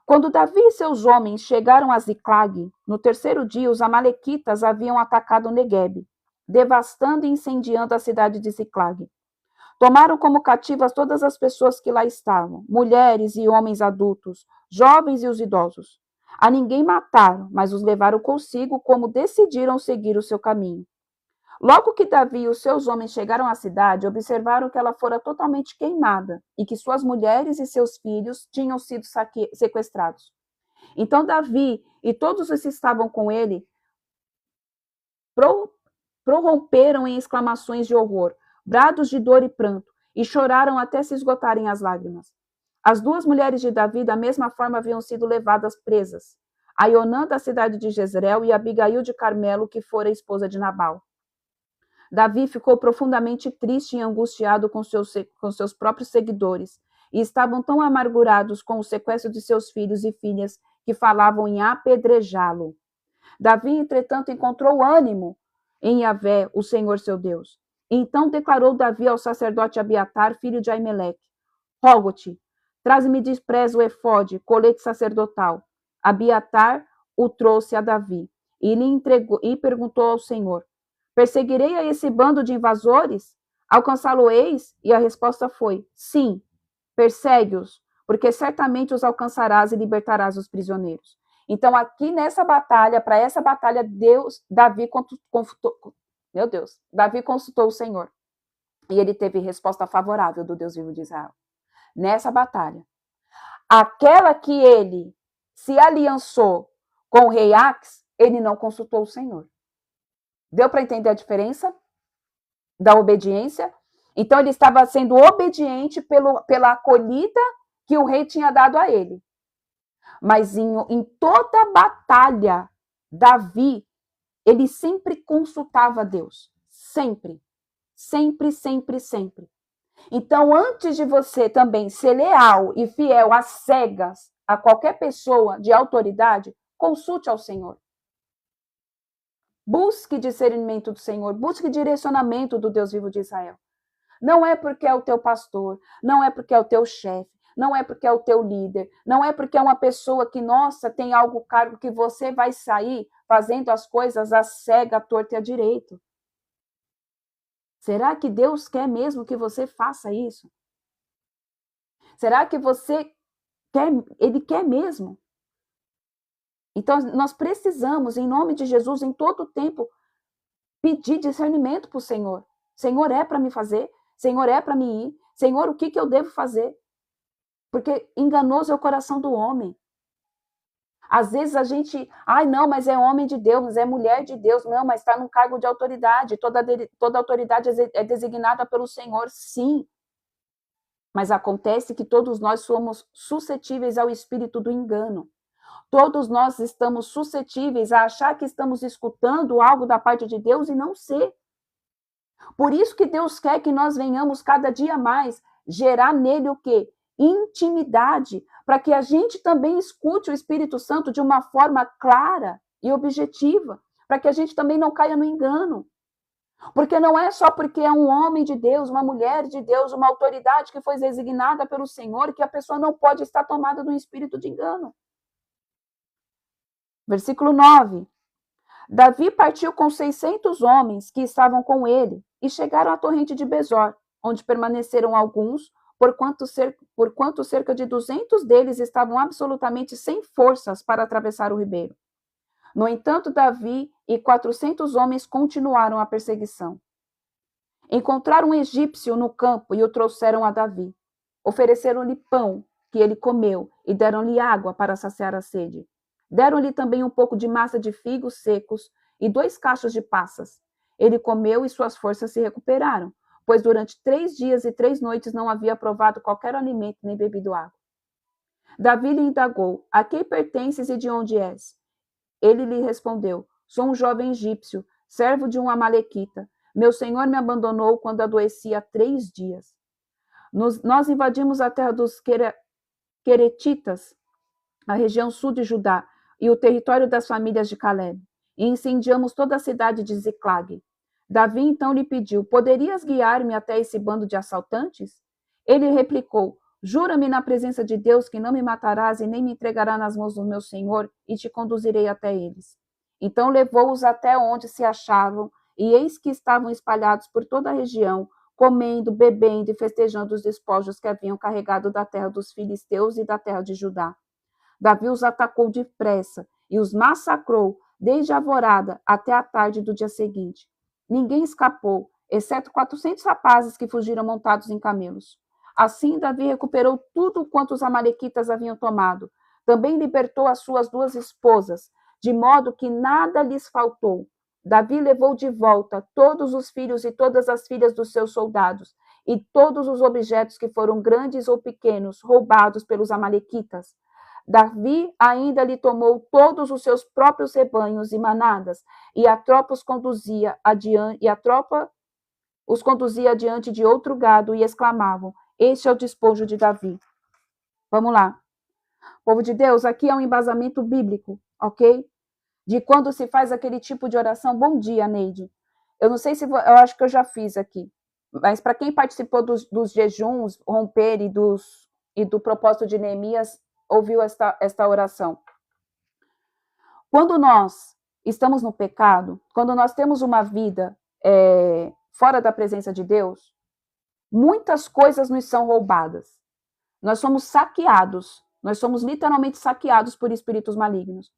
Quando Davi e seus homens chegaram a Ziclag, no terceiro dia, os amalequitas haviam atacado Neguebe, devastando e incendiando a cidade de Ziclag. Tomaram como cativas todas as pessoas que lá estavam, mulheres e homens adultos, jovens e os idosos. A ninguém mataram, mas os levaram consigo, como decidiram seguir o seu caminho. Logo que Davi e os seus homens chegaram à cidade, observaram que ela fora totalmente queimada e que suas mulheres e seus filhos tinham sido sequestrados. Então Davi e todos os que estavam com ele prorromperam em exclamações de horror, brados de dor e pranto, e choraram até se esgotarem as lágrimas. As duas mulheres de Davi, da mesma forma, haviam sido levadas presas, a Ionã da cidade de Jezreel e a Abigail de Carmelo, que fora esposa de Nabal. Davi ficou profundamente triste e angustiado com seus próprios seguidores, e estavam tão amargurados com o sequestro de seus filhos e filhas que falavam em apedrejá-lo. Davi, entretanto, encontrou ânimo em Yahvé, o Senhor seu Deus. Então declarou Davi ao sacerdote Abiatar, filho de Aimeleque: Rogo-te, traze-me depressa o efode, colete sacerdotal. Abiatar o trouxe a Davi, e lhe entregou, e perguntou ao Senhor: Perseguirei a esse bando de invasores? Alcançá-lo-eis? E a resposta foi: sim, persegue-os, porque certamente os alcançarás e libertarás os prisioneiros. Então, aqui nessa batalha, para essa batalha, Davi consultou o Senhor. E ele teve resposta favorável do Deus vivo de Israel. Nessa batalha. Aquela que ele se aliançou com o rei Ax, ele não consultou o Senhor. Deu para entender a diferença da obediência? Então, ele estava sendo obediente pela acolhida que o rei tinha dado a ele. Mas em toda batalha, Davi, ele sempre consultava Deus. Sempre. Sempre, sempre, sempre. Então, antes de você também ser leal e fiel às cegas a qualquer pessoa de autoridade, consulte ao Senhor. Busque discernimento do Senhor, busque direcionamento do Deus vivo de Israel. Não é porque é o teu pastor, não é porque é o teu chefe, não é porque é o teu líder, não é porque é uma pessoa que, nossa, tem algo cargo que você vai sair fazendo as coisas à cega, à torta e à direito. Será que Deus quer mesmo que você faça isso? Será que você quer, Ele quer mesmo? Então, nós precisamos, em nome de Jesus, em todo o tempo, pedir discernimento para o Senhor. Senhor, é para me fazer? Senhor, é para me ir? Senhor, o que eu devo fazer? Porque enganoso é o coração do homem. Às vezes a gente, ai não, mas é homem de Deus, é mulher de Deus, não, mas está num cargo de autoridade, toda autoridade é designada pelo Senhor, sim. Mas acontece que todos nós somos suscetíveis ao espírito do engano. Todos nós estamos suscetíveis a achar que estamos escutando algo da parte de Deus e não ser. Por isso que Deus quer que nós venhamos cada dia mais gerar nele o quê? Intimidade, para que a gente também escute o Espírito Santo de uma forma clara e objetiva, para que a gente também não caia no engano. Porque não é só porque é um homem de Deus, uma mulher de Deus, uma autoridade que foi designada pelo Senhor, que a pessoa não pode estar tomada de um espírito de engano. Versículo 9. Davi partiu com 600 homens que estavam com ele e chegaram à torrente de Besor, onde permaneceram alguns, porquanto cerca de 200 deles estavam absolutamente sem forças para atravessar o ribeiro. No entanto, Davi e 400 homens continuaram a perseguição. Encontraram um egípcio no campo e o trouxeram a Davi. Ofereceram-lhe pão, que ele comeu, e deram-lhe água para saciar a sede. Deram-lhe também um pouco de massa de figos secos e 2 cachos de passas. Ele comeu e suas forças se recuperaram, pois durante 3 dias e 3 noites não havia provado qualquer alimento nem bebido água. Davi lhe indagou: a quem pertences e de onde és? Ele lhe respondeu: sou um jovem egípcio, servo de um amalequita. Meu senhor me abandonou quando adoeci há 3 dias. Nós invadimos a terra dos Queretitas, a região sul de Judá, e o território das famílias de Caleb, e incendiamos toda a cidade de Ziclag. Davi então lhe pediu: poderias guiar-me até esse bando de assaltantes? Ele replicou: jura-me na presença de Deus que não me matarás e nem me entregarás nas mãos do meu senhor, e te conduzirei até eles. Então levou-os até onde se achavam, e eis que estavam espalhados por toda a região, comendo, bebendo e festejando os despojos que haviam carregado da terra dos filisteus e da terra de Judá. Davi os atacou depressa e os massacrou desde a alvorada até a tarde do dia seguinte. Ninguém escapou, exceto 400 rapazes que fugiram montados em camelos. Assim, Davi recuperou tudo quanto os amalequitas haviam tomado. Também libertou as suas 2 esposas, de modo que nada lhes faltou. Davi levou de volta todos os filhos e todas as filhas dos seus soldados, e todos os objetos que foram grandes ou pequenos, roubados pelos amalequitas. Davi ainda lhe tomou todos os seus próprios rebanhos e manadas, e a tropa os conduzia adiante de outro gado e exclamavam: este é o despojo de Davi. Vamos lá. Povo de Deus, aqui é um embasamento bíblico, ok? De quando se faz aquele tipo de oração. Bom dia, Neide. Eu não sei se... eu acho que eu já fiz aqui. Mas para quem participou dos jejuns, romper e do propósito de Neemias, ouviu esta oração. Quando nós estamos no pecado, quando nós temos uma vida fora da presença de Deus, muitas coisas nos são roubadas. Nós somos saqueados, nós somos literalmente saqueados por espíritos malignos.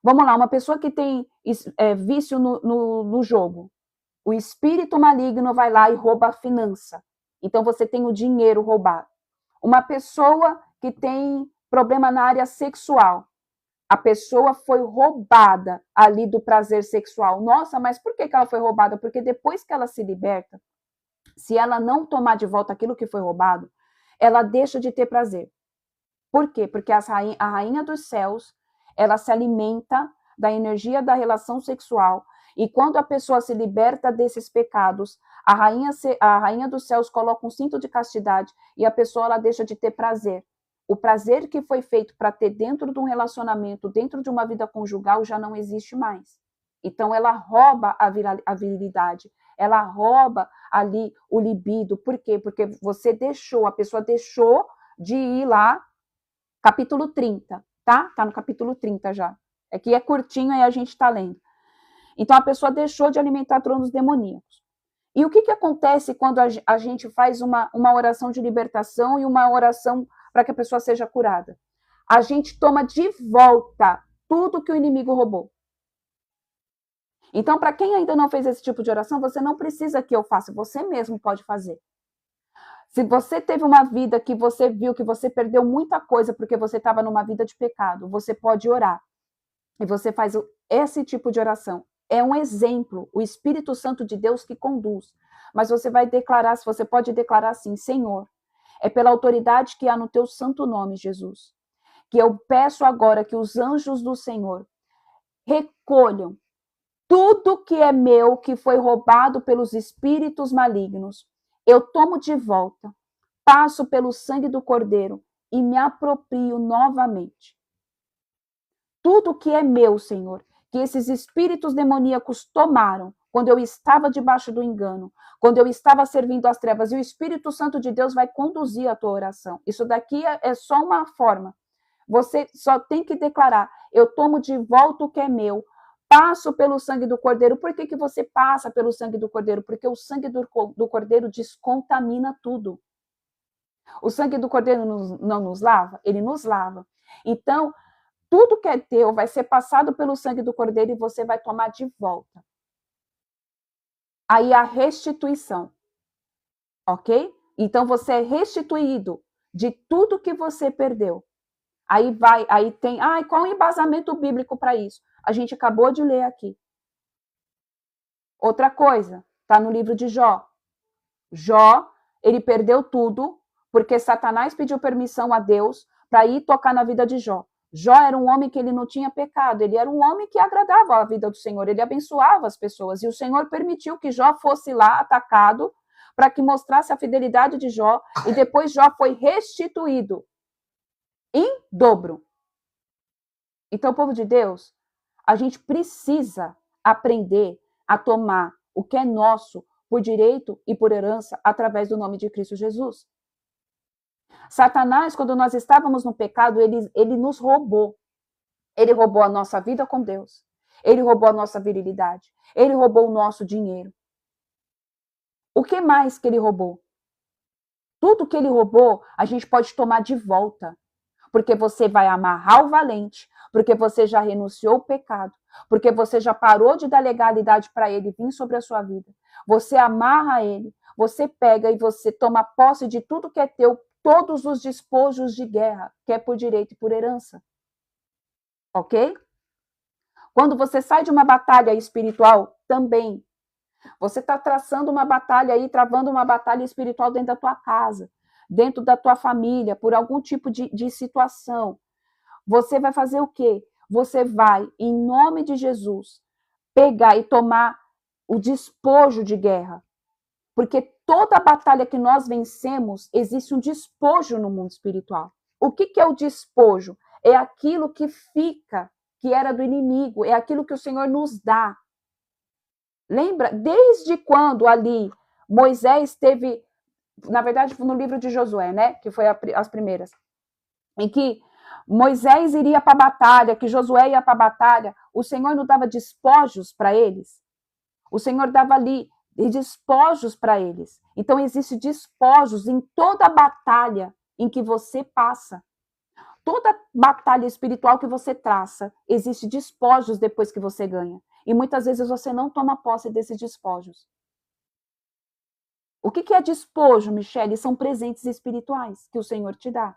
Vamos lá, uma pessoa que tem vício no jogo, o espírito maligno vai lá e rouba a finança. Então você tem o dinheiro roubado. Uma pessoa que tem problema na área sexual, a pessoa foi roubada ali do prazer sexual. Nossa, mas por que ela foi roubada? Porque depois que ela se liberta, se ela não tomar de volta aquilo que foi roubado, ela deixa de ter prazer. Por quê? Porque a rainha dos céus, ela se alimenta da energia da relação sexual, e quando a pessoa se liberta desses pecados, a rainha dos céus coloca um cinto de castidade e a pessoa ela deixa de ter prazer. O prazer que foi feito para ter dentro de um relacionamento, dentro de uma vida conjugal, já não existe mais. Então, ela rouba a virilidade, ela rouba ali o libido. Por quê? Porque a pessoa deixou de ir lá, capítulo 30, tá? Tá no capítulo 30 já. É que é curtinho e a gente está lendo. Então, a pessoa deixou de alimentar tronos demoníacos. E o que acontece quando a gente faz uma oração de libertação e uma oração para que a pessoa seja curada? A gente toma de volta tudo que o inimigo roubou. Então, para quem ainda não fez esse tipo de oração, você não precisa que eu faça, você mesmo pode fazer. Se você teve uma vida que você viu que você perdeu muita coisa porque você estava numa vida de pecado, você pode orar. E você faz esse tipo de oração. É um exemplo, o Espírito Santo de Deus que conduz. Mas você vai declarar, você pode declarar assim: Senhor, é pela autoridade que há no teu santo nome, Jesus, que eu peço agora que os anjos do Senhor recolham tudo que é meu, que foi roubado pelos espíritos malignos. Eu tomo de volta, passo pelo sangue do Cordeiro e me aproprio novamente. Tudo que é meu, Senhor, que esses espíritos demoníacos tomaram quando eu estava debaixo do engano, quando eu estava servindo às trevas, e o Espírito Santo de Deus vai conduzir a tua oração. Isso daqui é só uma forma. Você só tem que declarar: eu tomo de volta o que é meu, passo pelo sangue do Cordeiro. Por que você passa pelo sangue do Cordeiro? Porque o sangue do Cordeiro descontamina tudo. O sangue do Cordeiro não nos lava? Ele nos lava. Então, tudo que é teu vai ser passado pelo sangue do Cordeiro e você vai tomar de volta. Aí a restituição, ok? Então você é restituído de tudo que você perdeu. Aí tem, qual o embasamento bíblico para isso? A gente acabou de ler aqui. Outra coisa, está no livro de Jó. Jó, ele perdeu tudo porque Satanás pediu permissão a Deus para ir tocar na vida de Jó. Jó era um homem que ele não tinha pecado, ele era um homem que agradava a vida do Senhor, ele abençoava as pessoas, e o Senhor permitiu que Jó fosse lá atacado para que mostrasse a fidelidade de Jó, e depois Jó foi restituído em dobro. Então, povo de Deus, a gente precisa aprender a tomar o que é nosso por direito e por herança através do nome de Cristo Jesus. Satanás, quando nós estávamos no pecado, ele nos roubou. Ele roubou a nossa vida com Deus. Ele roubou a nossa virilidade. Ele roubou o nosso dinheiro. O que mais que ele roubou? Tudo que ele roubou, a gente pode tomar de volta. Porque você vai amarrar o valente, porque você já renunciou ao pecado, porque você já parou de dar legalidade para ele vir sobre a sua vida. Você amarra ele, você pega e você toma posse de tudo que é teu, todos os despojos de guerra, que é por direito e por herança. Ok? Quando você sai de uma batalha espiritual, também. Você está traçando uma batalha aí, travando uma batalha espiritual dentro da tua casa, dentro da tua família, por algum tipo de situação. Você vai fazer o quê? Você vai, em nome de Jesus, pegar e tomar o despojo de guerra. Porque toda batalha que nós vencemos, existe um despojo no mundo espiritual. O que é o despojo? É aquilo que fica, que era do inimigo, é aquilo que o Senhor nos dá. Lembra? Desde quando ali Moisés teve, na verdade, no livro de Josué, né? Que foi as primeiras, em que Moisés iria para a batalha, que Josué ia para a batalha, o Senhor não dava despojos para eles. O Senhor dava ali despojos para eles. Então, existe despojos em toda batalha em que você passa. Toda batalha espiritual que você traça, existe despojos depois que você ganha. E muitas vezes você não toma posse desses despojos. O que é despojo, Michele? São presentes espirituais que o Senhor te dá.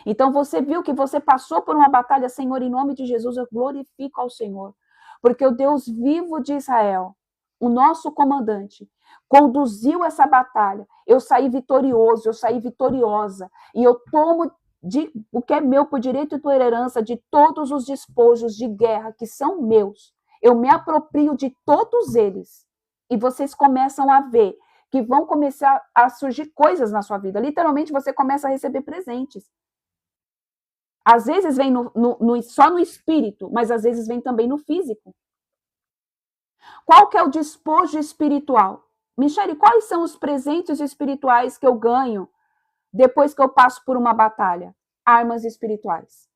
Então você viu que você passou por uma batalha, Senhor, em nome de Jesus, eu glorifico ao Senhor. Porque o Deus vivo de Israel, o nosso comandante, conduziu essa batalha. Eu saí vitorioso, eu saí vitoriosa. E eu tomo o que é meu por direito e por herança, de todos os despojos de guerra que são meus. Eu me aproprio de todos eles. E vocês começam a ver que vão começar a surgir coisas na sua vida. Literalmente, você começa a receber presentes. Às vezes vem só no espírito, mas às vezes vem também no físico. Qual que é o despojo espiritual? Michele, quais são os presentes espirituais que eu ganho depois que eu passo por uma batalha? Armas espirituais.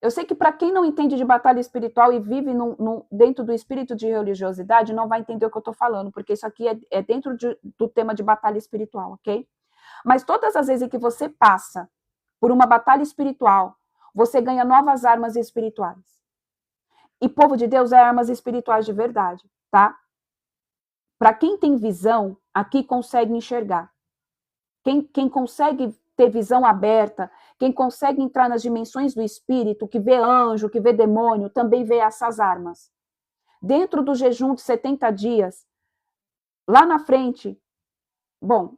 Eu sei que para quem não entende de batalha espiritual e vive dentro do espírito de religiosidade, não vai entender o que eu estou falando, porque isso aqui é dentro do tema de batalha espiritual, ok? Mas todas as vezes que você passa por uma batalha espiritual, você ganha novas armas espirituais. E povo de Deus é armas espirituais de verdade, tá? Para quem tem visão, aqui consegue enxergar. Quem consegue ter visão aberta, quem consegue entrar nas dimensões do espírito, que vê anjo, que vê demônio, também vê essas armas. Dentro do jejum de 70 dias, lá na frente, bom,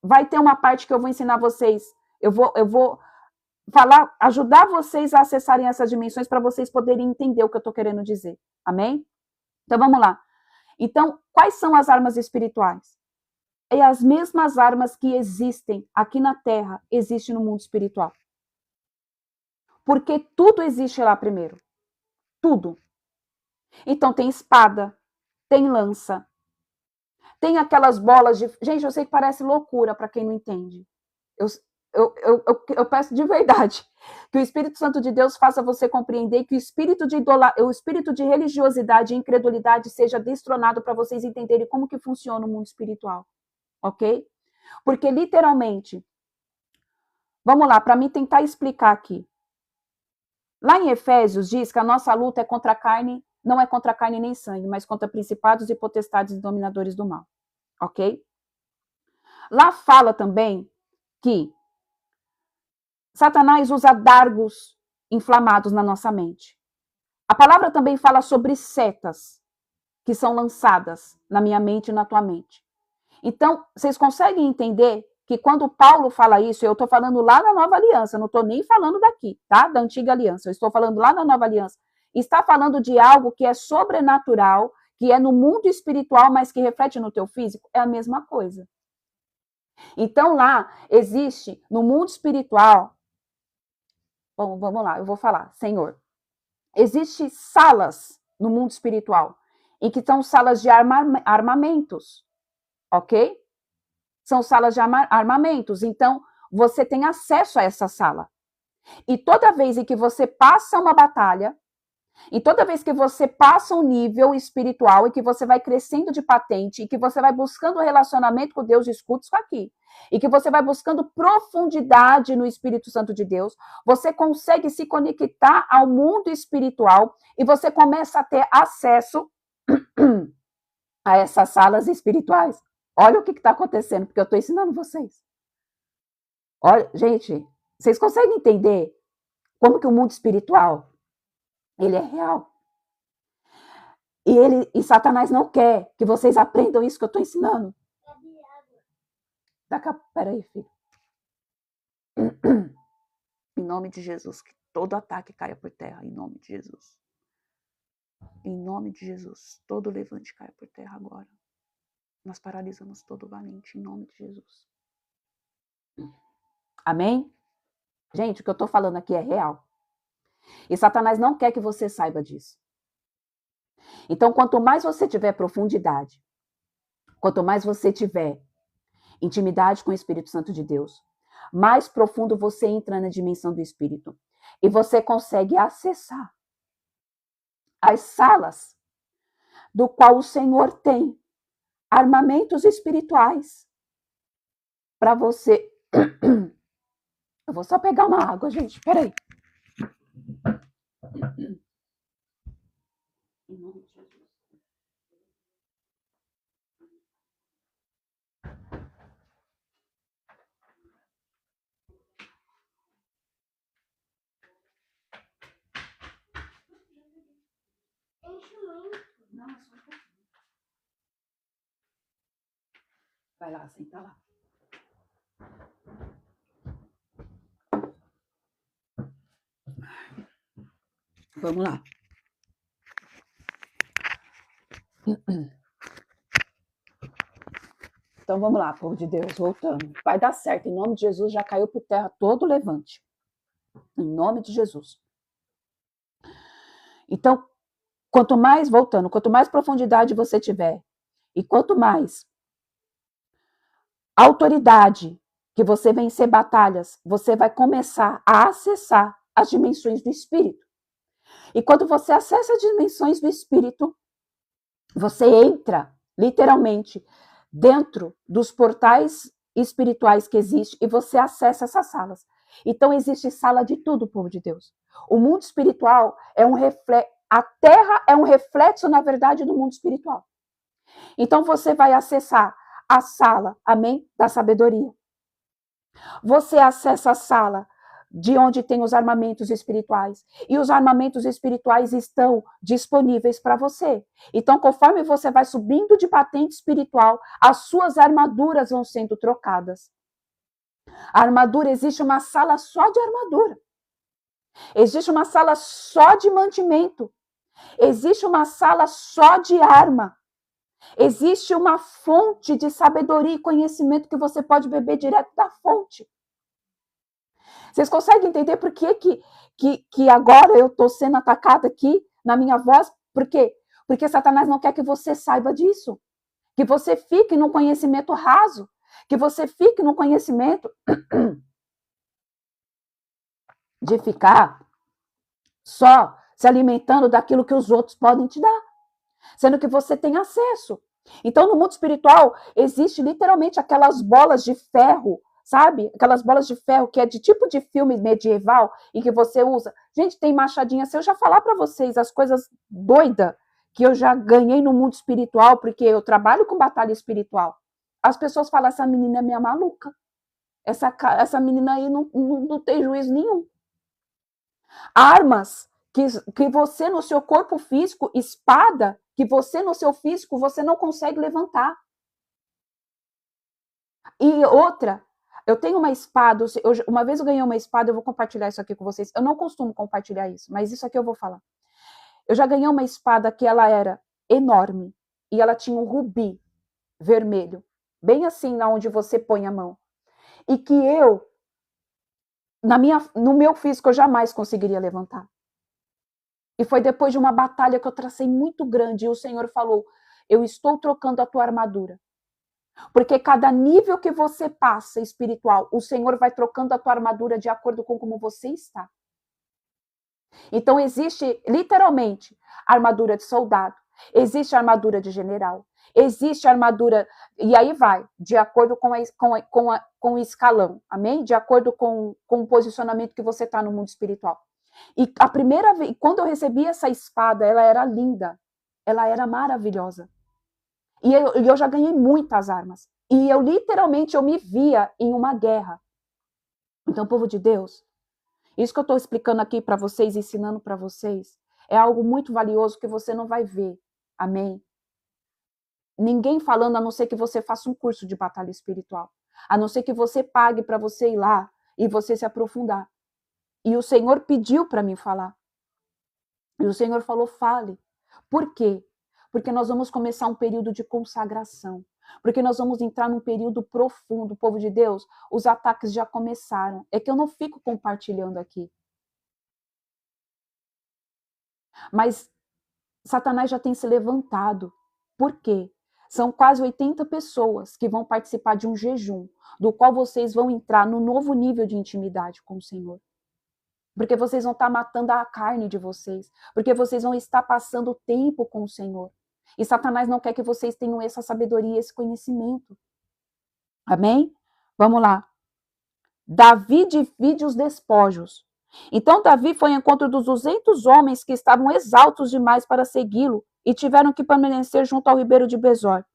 vai ter uma parte que eu vou ensinar vocês. Eu vou falar, ajudar vocês a acessarem essas dimensões para vocês poderem entender o que eu estou querendo dizer. Amém? Então vamos lá. Então, quais são as armas espirituais? É as mesmas armas que existem aqui na Terra, existem no mundo espiritual. Porque tudo existe lá primeiro. Tudo. Então tem espada, tem lança, tem aquelas bolas de... Gente, eu sei que parece loucura para quem não entende. Eu peço de verdade que o Espírito Santo de Deus faça você compreender que o espírito de religiosidade e incredulidade seja destronado para vocês entenderem como que funciona o mundo espiritual. Ok? Porque literalmente, vamos lá, para mim tentar explicar aqui. Lá em Efésios diz que a nossa luta é contra a carne, não é contra a carne nem sangue, mas contra principados e potestades e dominadores do mal. Ok? Lá fala também que Satanás usa dardos inflamados na nossa mente. A palavra também fala sobre setas que são lançadas na minha mente e na tua mente. Então, vocês conseguem entender que quando Paulo fala isso, eu estou falando lá na Nova Aliança, não estou nem falando daqui, tá? Da Antiga Aliança, eu estou falando lá na Nova Aliança. Está falando de algo que é sobrenatural, que é no mundo espiritual, mas que reflete no teu físico, é a mesma coisa. Então, lá existe, no mundo espiritual, bom, vamos lá, eu vou falar, Senhor, existem salas no mundo espiritual, em que são salas de armamentos, ok? São salas de armamentos, então você tem acesso a essa sala. E toda vez em que você passa uma batalha, e toda vez que você passa um nível espiritual e que você vai crescendo de patente, e que você vai buscando um relacionamento com Deus, escuta isso aqui, e que você vai buscando profundidade no Espírito Santo de Deus, você consegue se conectar ao mundo espiritual e você começa a ter acesso a essas salas espirituais. Olha o que está acontecendo, porque eu estou ensinando vocês. Olha, gente, vocês conseguem entender como que o mundo espiritual, ele é real? E Satanás não quer que vocês aprendam isso que eu estou ensinando. Peraí, filho. Em nome de Jesus, que todo ataque caia por terra, em nome de Jesus. Em nome de Jesus, todo levante caia por terra agora. Nós paralisamos todo valente, em nome de Jesus. Amém? Gente, o que eu estou falando aqui é real. E Satanás não quer que você saiba disso. Então, quanto mais você tiver profundidade, quanto mais você tiver intimidade com o Espírito Santo de Deus, mais profundo você entra na dimensão do Espírito. E você consegue acessar as salas do qual o Senhor tem armamentos espirituais para você. Eu vou só pegar uma água, gente. Peraí. Em nome de Jesus. Não, é só um pouquinho. Vai lá, senta lá. Vamos lá. Então vamos lá, povo de Deus, voltando. Vai dar certo, em nome de Jesus, já caiu por terra todo o levante. Em nome de Jesus. Então, quanto mais profundidade você tiver, e quanto mais autoridade que você vencer batalhas, você vai começar a acessar as dimensões do espírito. E quando você acessa as dimensões do espírito, você entra, literalmente, dentro dos portais espirituais que existem e você acessa essas salas. Então, existe sala de tudo, povo de Deus. O mundo espiritual é um reflexo, a Terra é um reflexo, na verdade, do mundo espiritual. Então, você vai acessar a sala, amém, da sabedoria. Você acessa a sala de onde tem os armamentos espirituais. E os armamentos espirituais estão disponíveis para você. Então, conforme você vai subindo de patente espiritual, as suas armaduras vão sendo trocadas. A armadura, existe uma sala só de armadura. Existe uma sala só de mantimento. Existe uma sala só de arma. Existe uma fonte de sabedoria e conhecimento que você pode beber direto da fonte. Vocês conseguem entender por que agora eu estou sendo atacada aqui na minha voz? Por quê? Porque Satanás não quer que você saiba disso. Que você fique num conhecimento raso. Que você fique num conhecimento de ficar só se alimentando daquilo que os outros podem te dar. Sendo que você tem acesso. Então, no mundo espiritual, existe literalmente aquelas bolas de ferro, sabe? Aquelas bolas de ferro que é de tipo de filme medieval e que você usa. Gente, tem machadinha. Se eu já falar para vocês as coisas doidas que eu já ganhei no mundo espiritual, porque eu trabalho com batalha espiritual, as pessoas falam, essa menina é minha maluca. Essa menina aí não tem juízo nenhum. Armas que você no seu corpo físico, espada, que você no seu físico, você não consegue levantar. E outra, eu tenho uma espada, uma vez eu ganhei uma espada, eu vou compartilhar isso aqui com vocês. Eu não costumo compartilhar isso, mas isso aqui eu vou falar. Eu já ganhei uma espada que ela era enorme, e ela tinha um rubi vermelho, bem assim, na onde você põe a mão. E que eu, no meu físico, eu jamais conseguiria levantar. E foi depois de uma batalha que eu tracei muito grande, e o Senhor falou, eu estou trocando a tua armadura. Porque cada nível que você passa espiritual, o Senhor vai trocando a tua armadura de acordo com como você está. Então existe, literalmente, armadura de soldado, existe armadura de general, existe armadura, e aí vai, de acordo com o escalão, amém? De acordo com o posicionamento que você está no mundo espiritual. E a primeira vez, quando eu recebi essa espada, ela era linda, ela era maravilhosa. E eu já ganhei muitas armas. E eu literalmente me via em uma guerra. Então, povo de Deus, isso que eu estou explicando aqui para vocês, ensinando para vocês, é algo muito valioso que você não vai ver. Amém? Ninguém falando, a não ser que você faça um curso de batalha espiritual. A não ser que você pague para você ir lá e você se aprofundar. E o Senhor pediu para mim falar. E o Senhor falou, fale. Por quê? Porque nós vamos começar um período de consagração. Porque nós vamos entrar num período profundo. Povo de Deus, os ataques já começaram. É que eu não fico compartilhando aqui. Mas Satanás já tem se levantado. Por quê? São quase 80 pessoas que vão participar de um jejum, do qual vocês vão entrar no novo nível de intimidade com o Senhor. Porque vocês vão estar matando a carne de vocês. Porque vocês vão estar passando tempo com o Senhor. E Satanás não quer que vocês tenham essa sabedoria, esse conhecimento. Amém? Vamos lá. Davi divide os despojos. Então Davi foi ao encontro dos 200 homens que estavam exaltos demais para segui-lo e tiveram que permanecer junto ao ribeiro de Besor.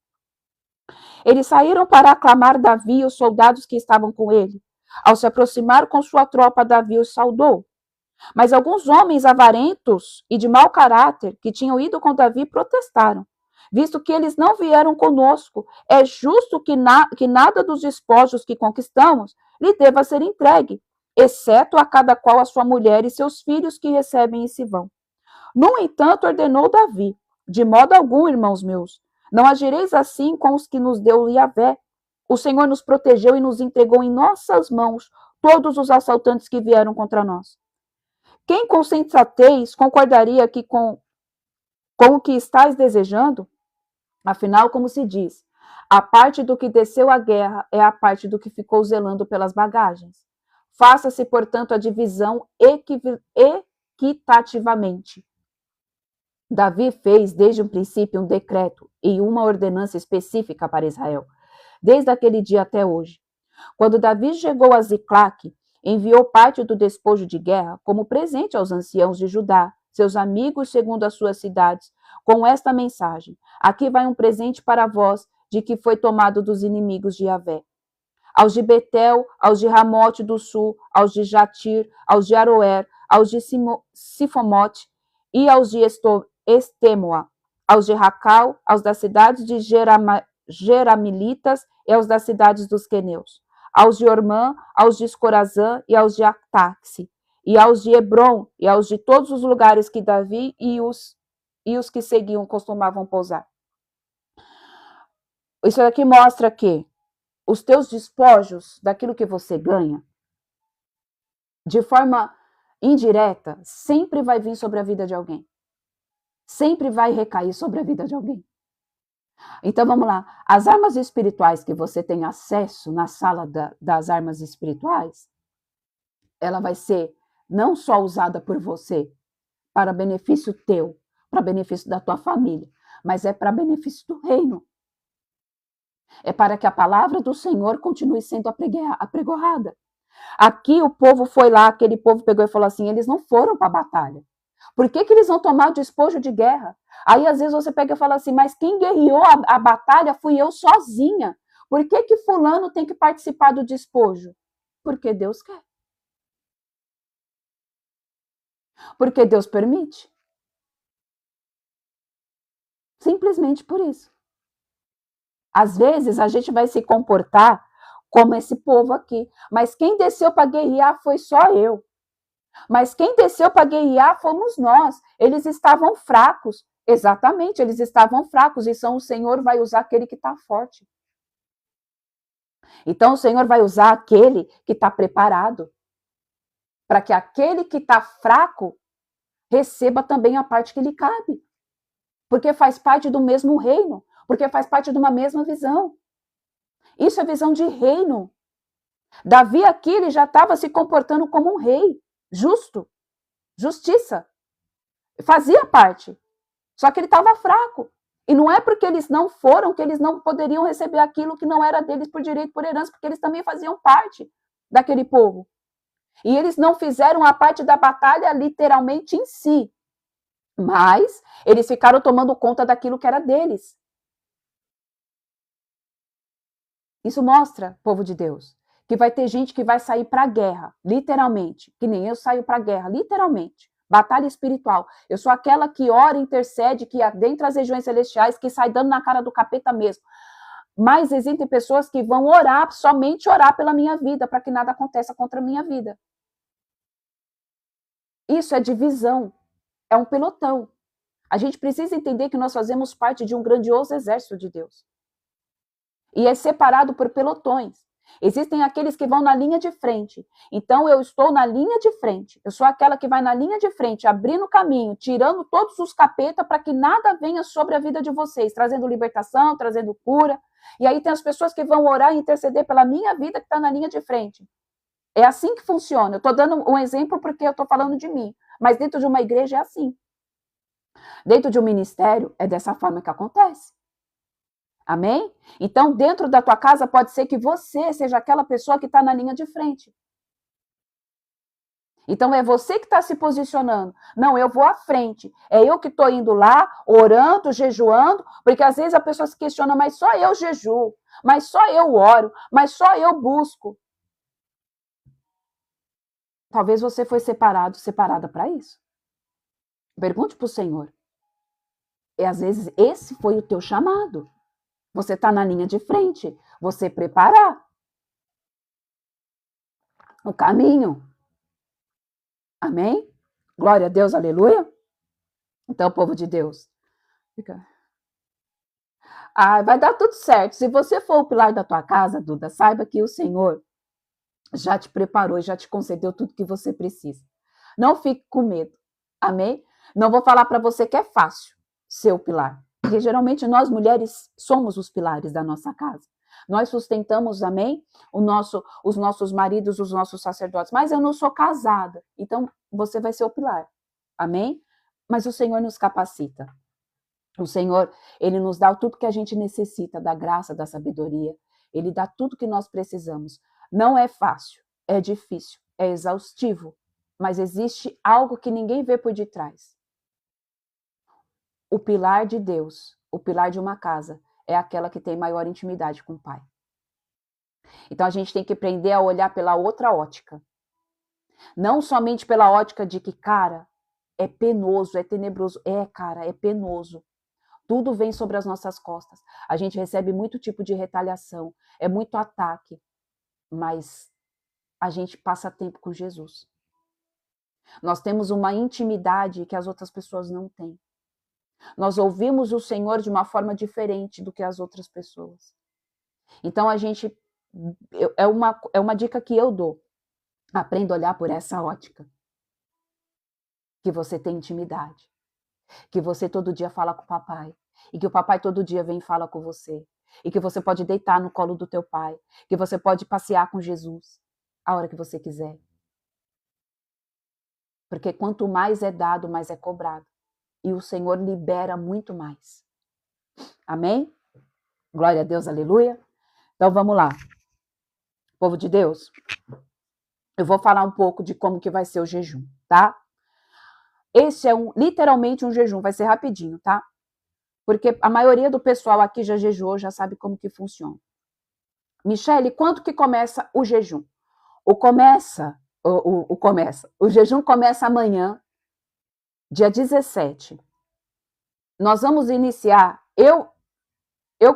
Eles saíram para aclamar Davi e os soldados que estavam com ele. Ao se aproximar com sua tropa, Davi os saudou. Mas alguns homens avarentos e de mau caráter que tinham ido com Davi protestaram. Visto que eles não vieram conosco, é justo que nada dos despojos que conquistamos lhe deva ser entregue, exceto a cada qual a sua mulher e seus filhos que recebem e se vão. No entanto, ordenou Davi, de modo algum, irmãos meus, não agireis assim com os que nos deu Yahvé. O Senhor nos protegeu e nos entregou em nossas mãos todos os assaltantes que vieram contra nós. Quem com sensatez concordaria com o que estáis desejando? Afinal, como se diz, A parte do que desceu à guerra é a parte do que ficou zelando pelas bagagens. Faça-se, portanto, a divisão equitativamente. Davi fez, desde o princípio, um decreto e uma ordenança específica para Israel, desde aquele dia até hoje. Quando Davi chegou a Ziclague, enviou parte do despojo de guerra como presente aos anciãos de Judá, seus amigos segundo as suas cidades, com esta mensagem: aqui vai um presente para vós, de que foi tomado dos inimigos de Javé. Aos de Betel, aos de Ramote do sul, aos de Jatir, aos de Aroer, aos de Sifomote e aos de Estemoa, aos de Racal, aos das cidades de Jeramilitas e aos das cidades dos queneus, aos de Ormã, aos de Escorazã e aos de Ataxe, e aos de Hebron e aos de todos os lugares que Davi e os que seguiam costumavam pousar. Isso aqui mostra que os teus despojos, daquilo que você ganha, de forma indireta, sempre vai vir sobre a vida de alguém. Sempre vai recair sobre a vida de alguém. Então vamos lá. As armas espirituais que você tem acesso na sala das armas espirituais, ela vai ser não só usada por você para benefício teu, para benefício da tua família, mas é para benefício do reino. É para que a palavra do Senhor continue sendo apregoada. Aqui o povo foi lá, aquele povo pegou e falou assim, eles não foram para a batalha. Por que eles vão tomar o despojo de guerra? Aí às vezes você pega e fala assim, mas quem guerreou a batalha fui eu sozinha. Por que fulano tem que participar do despojo? Porque Deus quer. Porque Deus permite. Simplesmente por isso. Às vezes a gente vai se comportar como esse povo aqui. Mas quem desceu para guerrear foi só eu. Mas quem desceu para guerrear fomos nós. Eles estavam fracos. Exatamente, eles estavam fracos. E o Senhor vai usar aquele que está forte. Então o Senhor vai usar aquele que está preparado. Para que aquele que está fraco receba também a parte que lhe cabe. Porque faz parte do mesmo reino. Porque faz parte de uma mesma visão. Isso é visão de reino. Davi aqui, ele já estava se comportando como um rei. Justo. Justiça. Fazia parte. Só que ele estava fraco. E não é porque eles não foram que eles não poderiam receber aquilo que não era deles por direito, por herança, porque eles também faziam parte daquele povo. E eles não fizeram a parte da batalha literalmente em si. Mas eles ficaram tomando conta daquilo que era deles. Isso mostra, povo de Deus, que vai ter gente que vai sair para a guerra, literalmente, que nem eu saio para a guerra, literalmente. Batalha espiritual. Eu sou aquela que ora, intercede, que adentra as regiões celestiais, que sai dando na cara do capeta mesmo. Mas existem pessoas que vão orar, somente orar pela minha vida, para que nada aconteça contra a minha vida. Isso é divisão. É um pelotão. A gente precisa entender que nós fazemos parte de um grandioso exército de Deus. E é separado por pelotões. Existem aqueles que vão na linha de frente. Então, eu estou na linha de frente. Eu sou aquela que vai na linha de frente, abrindo o caminho, tirando todos os capetas para que nada venha sobre a vida de vocês, trazendo libertação, trazendo cura. E aí tem as pessoas que vão orar e interceder pela minha vida que está na linha de frente. É assim que funciona. Eu estou dando um exemplo porque eu estou falando de mim. Mas dentro de uma igreja é assim. Dentro de um ministério é dessa forma que acontece. Amém? Então, dentro da tua casa, pode ser que você seja aquela pessoa que está na linha de frente. Então, é você que está se posicionando. Não, eu vou à frente. É eu que estou indo lá, orando, jejuando, porque às vezes a pessoa se questiona, mas só eu jejuo, mas só eu oro, mas só eu busco. Talvez você foi separada para isso. Pergunte para o Senhor. E às vezes esse foi o teu chamado. Você está na linha de frente. Você preparar o caminho. Amém? Glória a Deus, aleluia. Então, povo de Deus, vai dar tudo certo. Se você for o pilar da tua casa, Duda, saiba que o Senhor já te preparou e já te concedeu tudo que você precisa. Não fique com medo. Amém? Não vou falar para você que é fácil ser o pilar. Porque geralmente nós mulheres somos os pilares da nossa casa. Nós sustentamos, amém, os nossos maridos, os nossos sacerdotes. Mas eu não sou casada, então você vai ser o pilar, amém? Mas o Senhor nos capacita. O Senhor, Ele nos dá tudo que a gente necessita, da graça, da sabedoria. Ele dá tudo que nós precisamos. Não é fácil, é difícil, é exaustivo, mas existe algo que ninguém vê por detrás. O pilar de Deus, o pilar de uma casa, é aquela que tem maior intimidade com o Pai. Então a gente tem que aprender a olhar pela outra ótica. Não somente pela ótica de que, cara, é penoso, é tenebroso. É, cara, é penoso. Tudo vem sobre as nossas costas. A gente recebe muito tipo de retaliação, é muito ataque, mas a gente passa tempo com Jesus. Nós temos uma intimidade que as outras pessoas não têm. Nós ouvimos o Senhor de uma forma diferente do que as outras pessoas. Então a gente, é uma dica que eu dou. Aprenda a olhar por essa ótica. Que você tem intimidade. Que você todo dia fala com o papai. E que o papai todo dia vem e fala com você. E que você pode deitar no colo do teu pai. Que você pode passear com Jesus a hora que você quiser. Porque quanto mais é dado, mais é cobrado. E o Senhor libera muito mais. Amém? Glória a Deus, aleluia. Então vamos lá. Povo de Deus, eu vou falar um pouco de como que vai ser o jejum, tá? Esse é literalmente um jejum, vai ser rapidinho, tá? Porque a maioria do pessoal aqui já jejuou, já sabe como que funciona. Michele, quanto que começa o jejum? O jejum começa amanhã, dia 17. Nós vamos iniciar, eu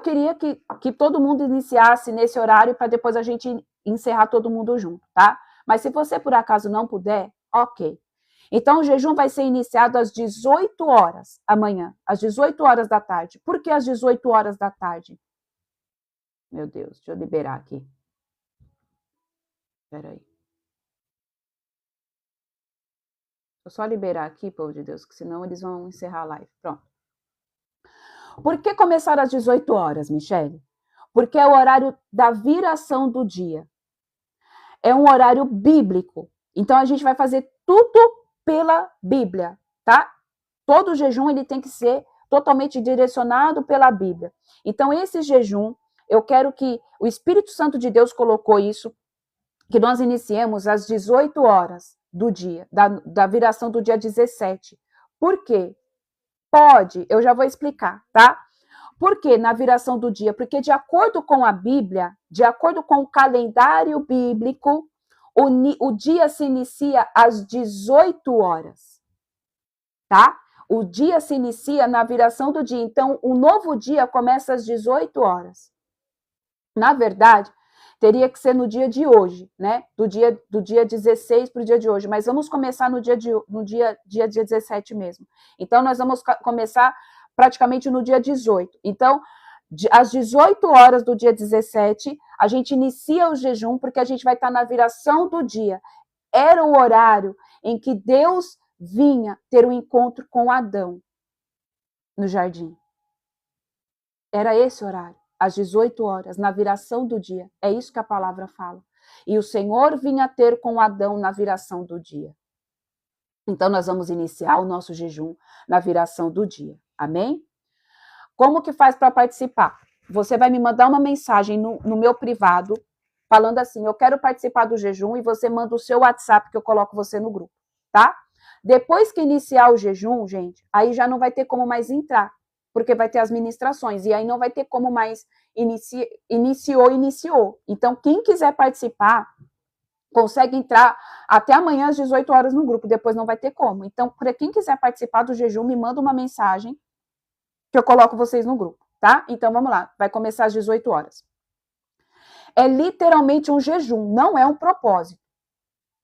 queria que todo mundo iniciasse nesse horário para depois a gente encerrar todo mundo junto, tá? Mas se você por acaso não puder, ok. Então o jejum vai ser iniciado às 18 horas amanhã, às 18 horas da tarde. Por que às 18 horas da tarde? Meu Deus, deixa eu liberar aqui. Espera aí. Vou só liberar aqui, povo de Deus, que senão eles vão encerrar a live. Pronto. Por que começar às 18 horas, Michele? Porque é o horário da viração do dia. É um horário bíblico. Então a gente vai fazer tudo pela Bíblia, tá? Todo jejum ele tem que ser totalmente direcionado pela Bíblia. Então esse jejum, eu quero que o Espírito Santo de Deus colocou isso, que nós iniciemos às 18 horas do dia, da viração do dia 17. Por quê? Pode, eu já vou explicar, tá? Por que na viração do dia? Porque de acordo com a Bíblia, de acordo com o calendário bíblico, o dia se inicia às 18 horas, tá? O dia se inicia na viração do dia, então o novo dia começa às 18 horas. Na verdade, teria que ser no dia de hoje, né? Do dia 16 para o dia de hoje, mas vamos começar no dia 17 mesmo. Então, nós vamos começar praticamente no dia 18. Então, às 18 horas do dia 17, a gente inicia o jejum, porque a gente vai estar na viração do dia. Era o horário em que Deus vinha ter um encontro com Adão no jardim. Era esse horário, às 18 horas, na viração do dia. É isso que a palavra fala. E o Senhor vinha ter com Adão na viração do dia. Então, nós vamos iniciar o nosso jejum na viração do dia. Amém? Como que faz para participar? Você vai me mandar uma mensagem no meu privado, falando assim, eu quero participar do jejum, e você manda o seu WhatsApp que eu coloco você no grupo, tá? Depois que iniciar o jejum, gente, aí já não vai ter como mais entrar, porque vai ter as ministrações, e aí não vai ter como mais iniciou. Então, quem quiser participar, consegue entrar até amanhã às 18 horas no grupo, depois não vai ter como. Então, para quem quiser participar do jejum, me manda uma mensagem que eu coloco vocês no grupo, tá? Então, vamos lá, vai começar às 18 horas. É literalmente um jejum, não é um propósito,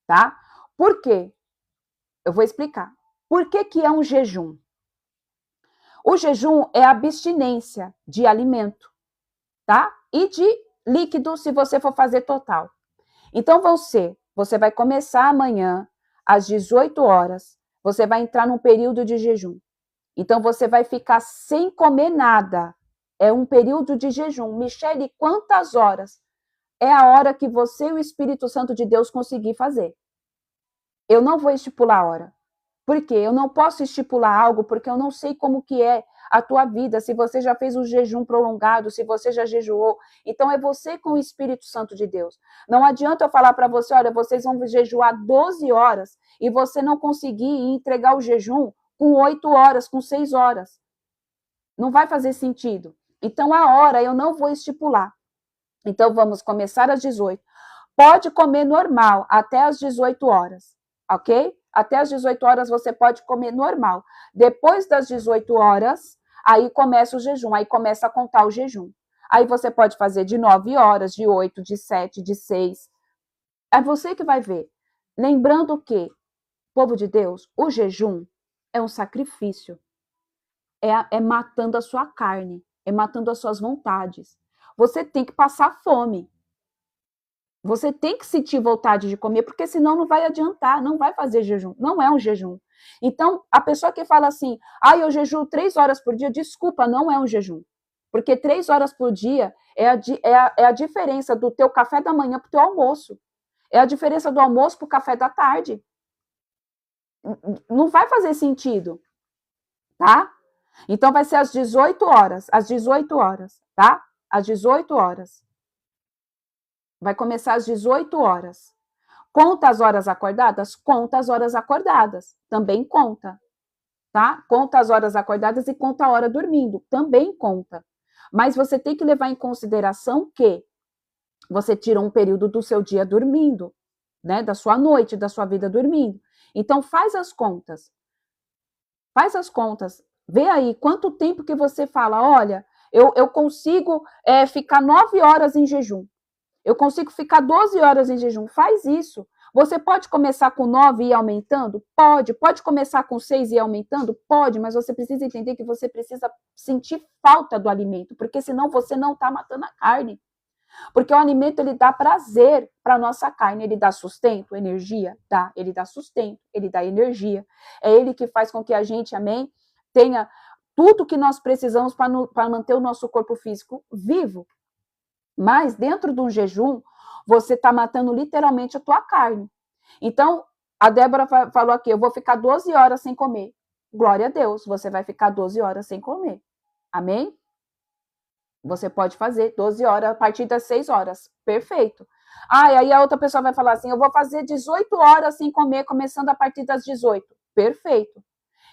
tá? Por quê? Eu vou explicar. Por que é um jejum? O jejum é abstinência de alimento, tá? E de líquido, se você for fazer total. Então, você vai começar amanhã, às 18 horas, você vai entrar num período de jejum. Então, você vai ficar sem comer nada. É um período de jejum. Michele, quantas horas? É a hora que você e o Espírito Santo de Deus conseguir fazer. Eu não vou estipular a hora. Por quê? Eu não posso estipular algo porque eu não sei como que é a tua vida, se você já fez um jejum prolongado, se você já jejuou. Então é você com o Espírito Santo de Deus. Não adianta eu falar para você, olha, vocês vão jejuar 12 horas e você não conseguir entregar o jejum com 8 horas, com 6 horas. Não vai fazer sentido. Então a hora eu não vou estipular. Então vamos começar às 18. Pode comer normal até às 18 horas, ok? Até às 18 horas você pode comer normal. Depois das 18 horas, aí começa o jejum, aí começa a contar o jejum. Aí você pode fazer de 9 horas, de 8, de 7, de 6. É você que vai ver. Lembrando que, povo de Deus, o jejum é um sacrifício. É matando a sua carne, é matando as suas vontades. Você tem que passar fome. Você tem que sentir vontade de comer, porque senão não vai adiantar, não vai fazer jejum. Não é um jejum. Então, a pessoa que fala assim, eu jejuo 3 horas por dia, desculpa, não é um jejum. Porque 3 horas por dia é a diferença do teu café da manhã para o teu almoço. É a diferença do almoço para o café da tarde. Não vai fazer sentido, tá? Então, vai ser às 18 horas, tá? Às 18 horas. Vai começar às 18 horas. Conta as horas acordadas? Conta as horas acordadas. Também conta. Tá? Conta as horas acordadas e conta a hora dormindo. Também conta. Mas você tem que levar em consideração que você tira um período do seu dia dormindo, né? Da sua noite, da sua vida dormindo. Então, faz as contas. Faz as contas. Vê aí quanto tempo que você fala, olha, eu consigo ficar 9 horas em jejum. Eu consigo ficar 12 horas em jejum. Faz isso. Você pode começar com 9 e ir aumentando? Pode. Pode começar com 6 e ir aumentando? Pode, mas você precisa entender que você precisa sentir falta do alimento, porque senão você não está matando a carne. Porque o alimento, ele dá prazer para a nossa carne. Ele dá sustento, energia? Dá. Ele dá sustento, ele dá energia. É ele que faz com que a gente, amém, tenha tudo que nós precisamos para manter o nosso corpo físico vivo. Mas dentro de um jejum, você está matando literalmente a tua carne. Então, a Débora falou aqui, eu vou ficar 12 horas sem comer. Glória a Deus, você vai ficar 12 horas sem comer. Amém? Você pode fazer 12 horas a partir das 6 horas. Perfeito. E aí a outra pessoa vai falar assim, eu vou fazer 18 horas sem comer, começando a partir das 18. Perfeito.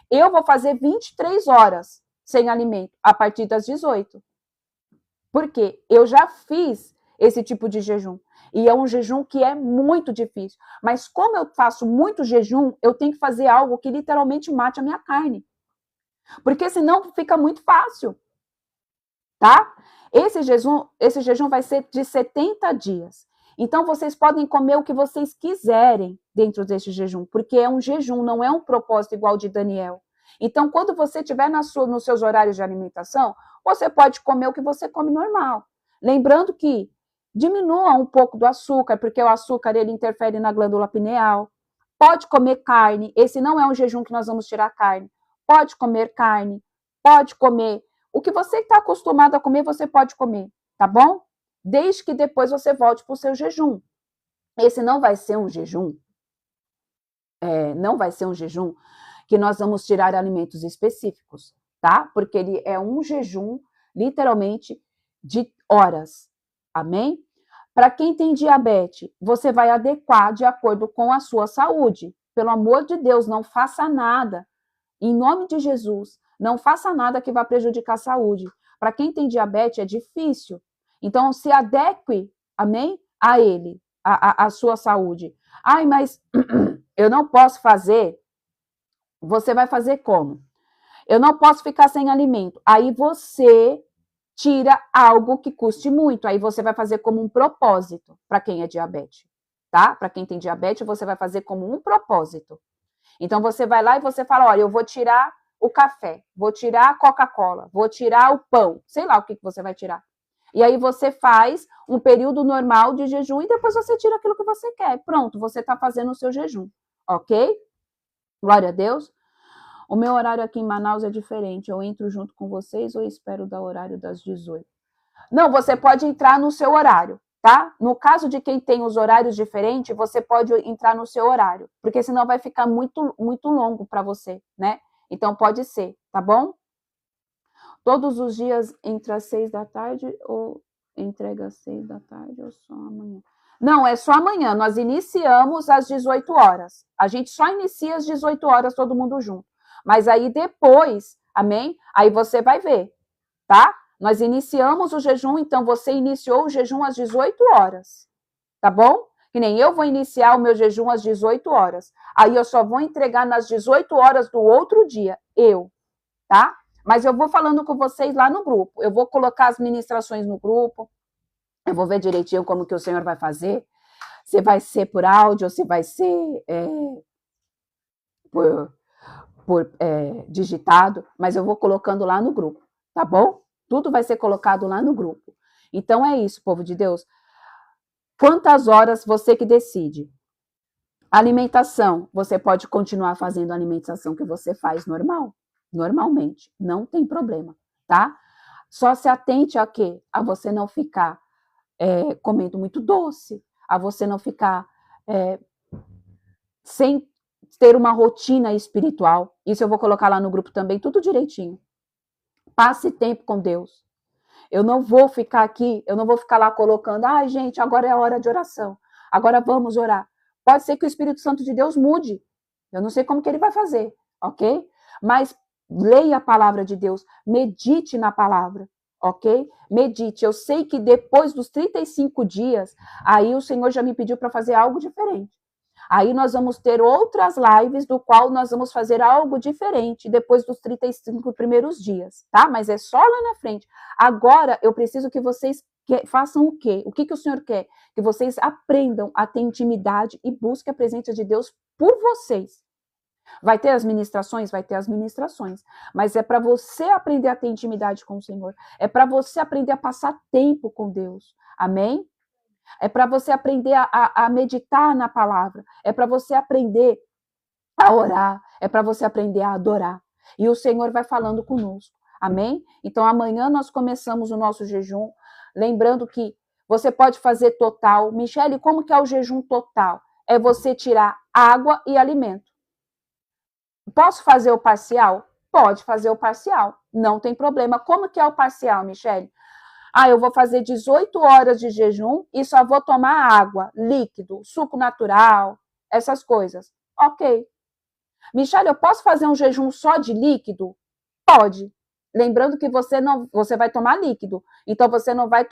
Eu vou fazer 23 horas sem alimento, a partir das 18. Porque eu já fiz esse tipo de jejum. E é um jejum que é muito difícil. Mas como eu faço muito jejum, eu tenho que fazer algo que literalmente mate a minha carne. Porque senão fica muito fácil. Tá? Esse jejum vai ser de 70 dias. Então, vocês podem comer o que vocês quiserem dentro desse jejum. Porque é um jejum, não é um propósito igual de Daniel. Então, quando você estiver nos seus horários de alimentação, você pode comer o que você come normal. Lembrando que diminua um pouco do açúcar, porque o açúcar ele interfere na glândula pineal. Pode comer carne, esse não é um jejum que nós vamos tirar carne. Pode comer carne, pode comer. O que você está acostumado a comer, você pode comer, tá bom? Desde que depois você volte para o seu jejum. Esse não vai ser um jejum, não vai ser um jejum que nós vamos tirar alimentos específicos, tá? Porque ele é um jejum, literalmente, de horas. Amém? Para quem tem diabetes, você vai adequar de acordo com a sua saúde. Pelo amor de Deus, não faça nada. Em nome de Jesus, não faça nada que vá prejudicar a saúde. Para quem tem diabetes, é difícil. Então, se adeque, amém? A ele, a sua saúde. Mas eu não posso fazer. Você vai fazer como? Eu não posso ficar sem alimento. Aí você tira algo que custe muito. Aí você vai fazer como um propósito para quem é diabetes, tá? Para quem tem diabetes, você vai fazer como um propósito. Então você vai lá e você fala, olha, eu vou tirar o café, vou tirar a Coca-Cola, vou tirar o pão, sei lá o que você vai tirar. E aí você faz um período normal de jejum e depois você tira aquilo que você quer. Pronto, você está fazendo o seu jejum, ok? Glória a Deus. O meu horário aqui em Manaus é diferente. Eu entro junto com vocês ou espero dar horário das 18? Não, você pode entrar no seu horário, tá? No caso de quem tem os horários diferentes, você pode entrar no seu horário, porque senão vai ficar muito longo para você, né? Então pode ser, tá bom? Todos os dias entre as 6 da tarde ou entrega às 6 da tarde ou só amanhã? Não, é só amanhã. Nós iniciamos às 18 horas. A gente só inicia às 18 horas todo mundo junto. Mas aí depois, amém? Aí você vai ver, tá? Nós iniciamos o jejum, então você iniciou o jejum às 18 horas, tá bom? Que nem eu vou iniciar o meu jejum às 18 horas. Aí eu só vou entregar nas 18 horas do outro dia, tá? Mas eu vou falando com vocês lá no grupo. Eu vou colocar as ministrações no grupo. Eu vou ver direitinho como que o Senhor vai fazer. Se vai ser por áudio, se vai ser por digitado. Mas eu vou colocando lá no grupo, tá bom? Tudo vai ser colocado lá no grupo. Então é isso, povo de Deus. Quantas horas você que decide? Alimentação, você pode continuar fazendo a alimentação que você faz normalmente, não tem problema, tá? Só se atente a quê? A você não ficar comendo muito doce, a você não ficar sem ter uma rotina espiritual. Isso eu vou colocar lá no grupo também, tudo direitinho. Passe tempo com Deus. Eu não vou ficar aqui, eu não vou ficar lá colocando, gente, agora é a hora de oração, agora vamos orar. Pode ser que o Espírito Santo de Deus mude. Eu não sei como que ele vai fazer, ok? Mas leia a palavra de Deus, medite na palavra, ok? Medite. Eu sei que depois dos 35 dias, aí o Senhor já me pediu para fazer algo diferente. Aí nós vamos ter outras lives do qual nós vamos fazer algo diferente depois dos 35 primeiros dias, tá? Mas é só lá na frente. Agora eu preciso que vocês façam o quê? O que o Senhor quer? Que vocês aprendam a ter intimidade e busquem a presença de Deus por vocês. Vai ter as ministrações? Vai ter as ministrações. Mas é para você aprender a ter intimidade com o Senhor. É para você aprender a passar tempo com Deus. Amém? É para você aprender a meditar na palavra. É para você aprender a orar. É para você aprender a adorar. E o Senhor vai falando conosco. Amém? Então amanhã nós começamos o nosso jejum. Lembrando que você pode fazer total. Michele, como que é o jejum total? É você tirar água e alimento. Posso fazer o parcial? Pode fazer o parcial. Não tem problema. Como que é o parcial, Michele? Eu vou fazer 18 horas de jejum e só vou tomar água, líquido, suco natural, essas coisas. Ok. Michele, eu posso fazer um jejum só de líquido? Pode. Lembrando que você vai tomar líquido. Então você não vai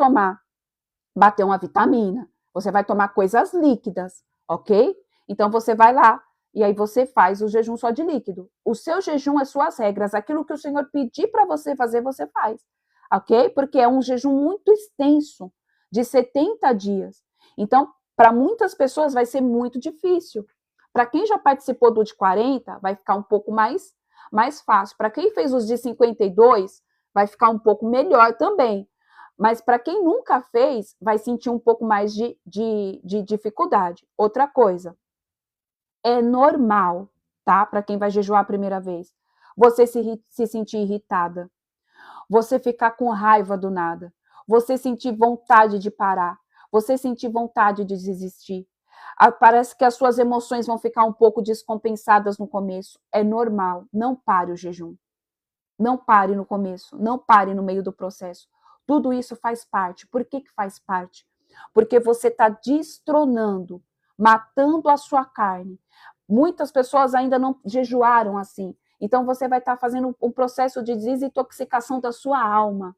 bater uma vitamina. Você vai tomar coisas líquidas, ok? Então você vai lá e aí você faz o jejum só de líquido. O seu jejum é suas regras. Aquilo que o Senhor pedir para você fazer, você faz. Ok? Porque é um jejum muito extenso, de 70 dias. Então, para muitas pessoas vai ser muito difícil. Para quem já participou do de 40, vai ficar um pouco mais fácil. Para quem fez os de 52, vai ficar um pouco melhor também. Mas para quem nunca fez, vai sentir um pouco mais de dificuldade. Outra coisa, é normal, tá? Para quem vai jejuar a primeira vez, você se sentir irritada. Você ficar com raiva do nada, você sentir vontade de parar, você sentir vontade de desistir. Parece que as suas emoções vão ficar um pouco descompensadas no começo. É normal, não pare o jejum. Não pare no começo, não pare no meio do processo. Tudo isso faz parte. Por que faz parte? Porque você está destronando, matando a sua carne. Muitas pessoas ainda não jejuaram assim. Então, você vai estar fazendo um processo de desintoxicação da sua alma.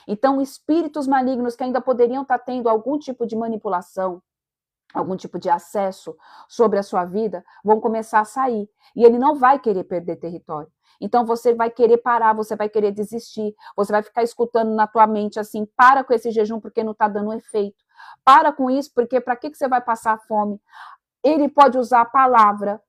Então, espíritos malignos que ainda poderiam estar tendo algum tipo de manipulação, algum tipo de acesso sobre a sua vida, vão começar a sair. E ele não vai querer perder território. Então, você vai querer parar, você vai querer desistir, você vai ficar escutando na tua mente assim, para com esse jejum porque não está dando efeito. Para com isso, porque para que você vai passar fome? Ele pode usar a palavra.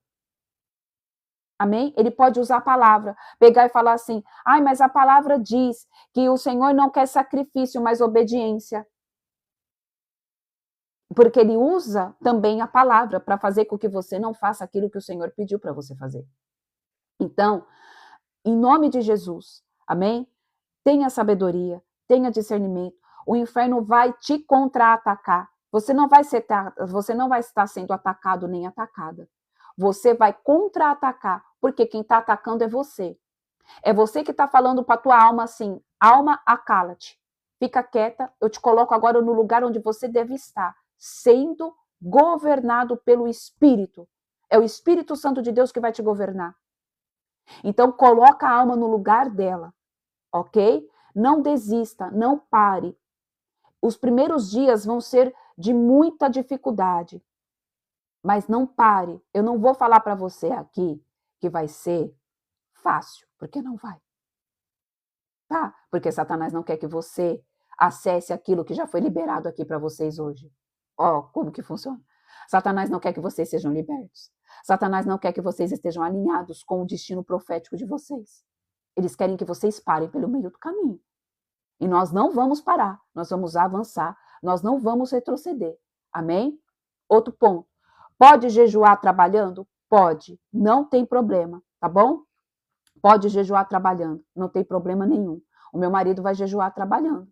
Amém? Ele pode usar a palavra, pegar e falar assim, mas a palavra diz que o Senhor não quer sacrifício, mas obediência. Porque ele usa também a palavra para fazer com que você não faça aquilo que o Senhor pediu para você fazer. Então, em nome de Jesus, amém? Tenha sabedoria, tenha discernimento. O inferno vai te contra-atacar. Você não vai estar sendo atacado nem atacada. Você vai contra-atacar, porque quem está atacando é você. É você que está falando para a tua alma assim, alma, acala-te. Fica quieta, eu te coloco agora no lugar onde você deve estar, sendo governado pelo Espírito. É o Espírito Santo de Deus que vai te governar. Então, coloca a alma no lugar dela, ok? Não desista, não pare. Os primeiros dias vão ser de muita dificuldade, mas não pare. Eu não vou falar para você aqui que vai ser fácil, porque não vai. Tá? Porque Satanás não quer que você acesse aquilo que já foi liberado aqui para vocês hoje. Ó, como que funciona? Satanás não quer que vocês sejam libertos. Satanás não quer que vocês estejam alinhados com o destino profético de vocês. Eles querem que vocês parem pelo meio do caminho. E nós não vamos parar, nós vamos avançar, nós não vamos retroceder. Amém? Outro ponto. Pode jejuar trabalhando? Pode, não tem problema, tá bom? Pode jejuar trabalhando, não tem problema nenhum. O meu marido vai jejuar trabalhando,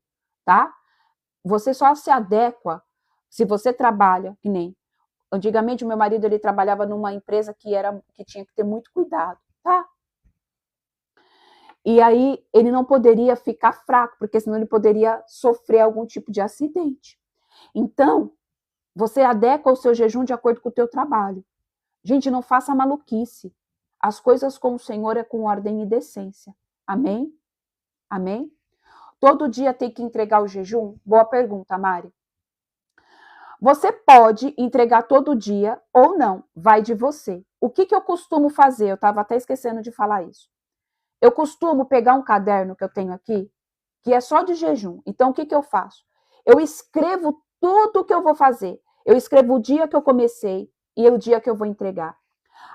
tá? Você só se adequa se você trabalha, que nem antigamente o meu marido ele trabalhava numa empresa que tinha que ter muito cuidado, tá? E aí ele não poderia ficar fraco, porque senão ele poderia sofrer algum tipo de acidente. Então, você adequa o seu jejum de acordo com o teu trabalho. Gente, não faça maluquice. As coisas com o Senhor é com ordem e decência. Amém? Amém? Todo dia tem que entregar o jejum? Boa pergunta, Mari. Você pode entregar todo dia ou não, vai de você. O que eu costumo fazer? Eu estava até esquecendo de falar isso. Eu costumo pegar um caderno que eu tenho aqui, que é só de jejum. Então, o que eu faço? Eu escrevo tudo o que eu vou fazer. Eu escrevo o dia que eu comecei e o dia que eu vou entregar.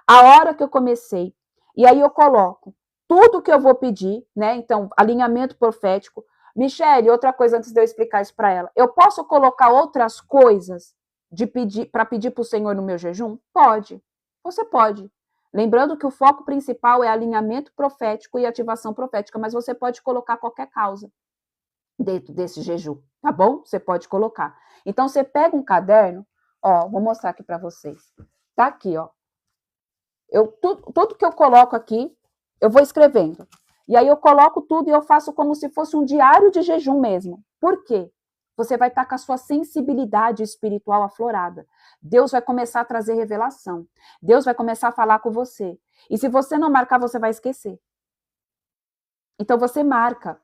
A hora que eu comecei. E aí eu coloco tudo que eu vou pedir, né? Então, alinhamento profético. Michele, outra coisa antes de eu explicar isso para ela. Eu posso colocar outras coisas para pedir para o Senhor no meu jejum? Pode. Você pode. Lembrando que o foco principal é alinhamento profético e ativação profética, mas você pode colocar qualquer causa dentro desse jejum, tá bom? Você pode colocar. Então, você pega um caderno, ó, vou mostrar aqui para vocês. Tá aqui, ó. Tudo que eu coloco aqui, eu vou escrevendo. E aí eu coloco tudo e eu faço como se fosse um diário de jejum mesmo. Por quê? Você vai estar com a sua sensibilidade espiritual aflorada. Deus vai começar a trazer revelação. Deus vai começar a falar com você. E se você não marcar, você vai esquecer. Então você marca.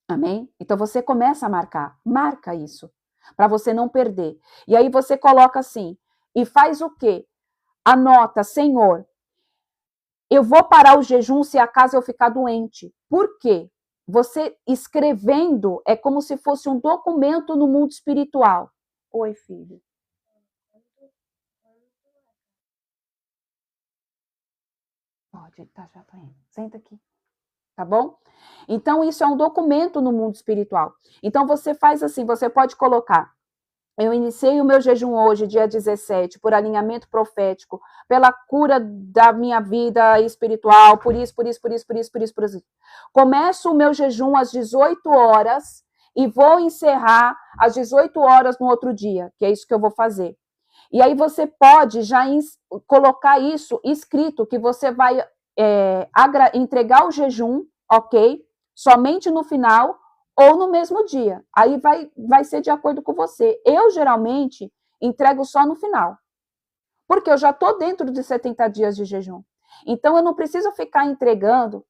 Amém? Então você começa a marcar. Marca isso. Para você não perder. E aí você coloca assim. E faz o quê? Anota, Senhor, eu vou parar o jejum se acaso eu ficar doente. Por quê? Você escrevendo é como se fosse um documento no mundo espiritual. Oi, filho. Pode, tá, já tô indo. Senta aqui. Tá bom? Então, isso é um documento no mundo espiritual. Então, você faz assim, você pode colocar. Eu iniciei o meu jejum hoje, dia 17, por alinhamento profético, pela cura da minha vida espiritual, por isso. Começo o meu jejum às 18 horas e vou encerrar às 18 horas no outro dia, que é isso que eu vou fazer. E aí você pode já colocar isso escrito, que você vai entregar o jejum, ok? Somente no final ou no mesmo dia. Aí vai ser de acordo com você. Eu, geralmente, entrego só no final. Porque eu já estou dentro de 70 dias de jejum. Então, eu não preciso ficar entregando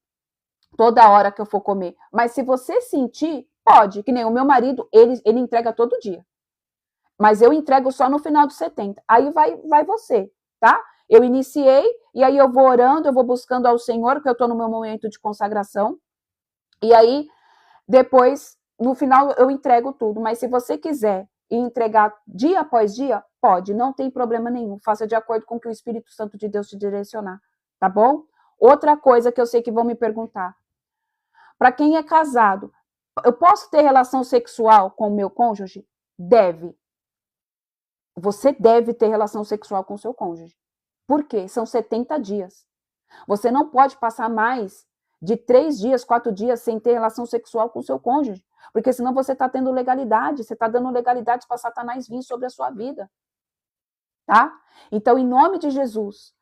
toda hora que eu for comer. Mas se você sentir, pode. Que nem o meu marido, ele entrega todo dia. Mas eu entrego só no final dos 70. Aí vai você, tá? Eu iniciei, e aí eu vou orando, eu vou buscando ao Senhor, porque eu estou no meu momento de consagração. E aí, depois, no final, eu entrego tudo. Mas se você quiser entregar dia após dia, pode, não tem problema nenhum. Faça de acordo com o que o Espírito Santo de Deus te direcionar, tá bom? Outra coisa que eu sei que vão me perguntar. Para quem é casado, eu posso ter relação sexual com o meu cônjuge? Deve. Você deve ter relação sexual com o seu cônjuge. Por quê? São 70 dias. Você não pode passar mais de 3 dias, 4 dias sem ter relação sexual com o seu cônjuge, porque senão você está tendo legalidade, você está dando legalidade para Satanás vir sobre a sua vida, tá? Então, em nome de Jesus,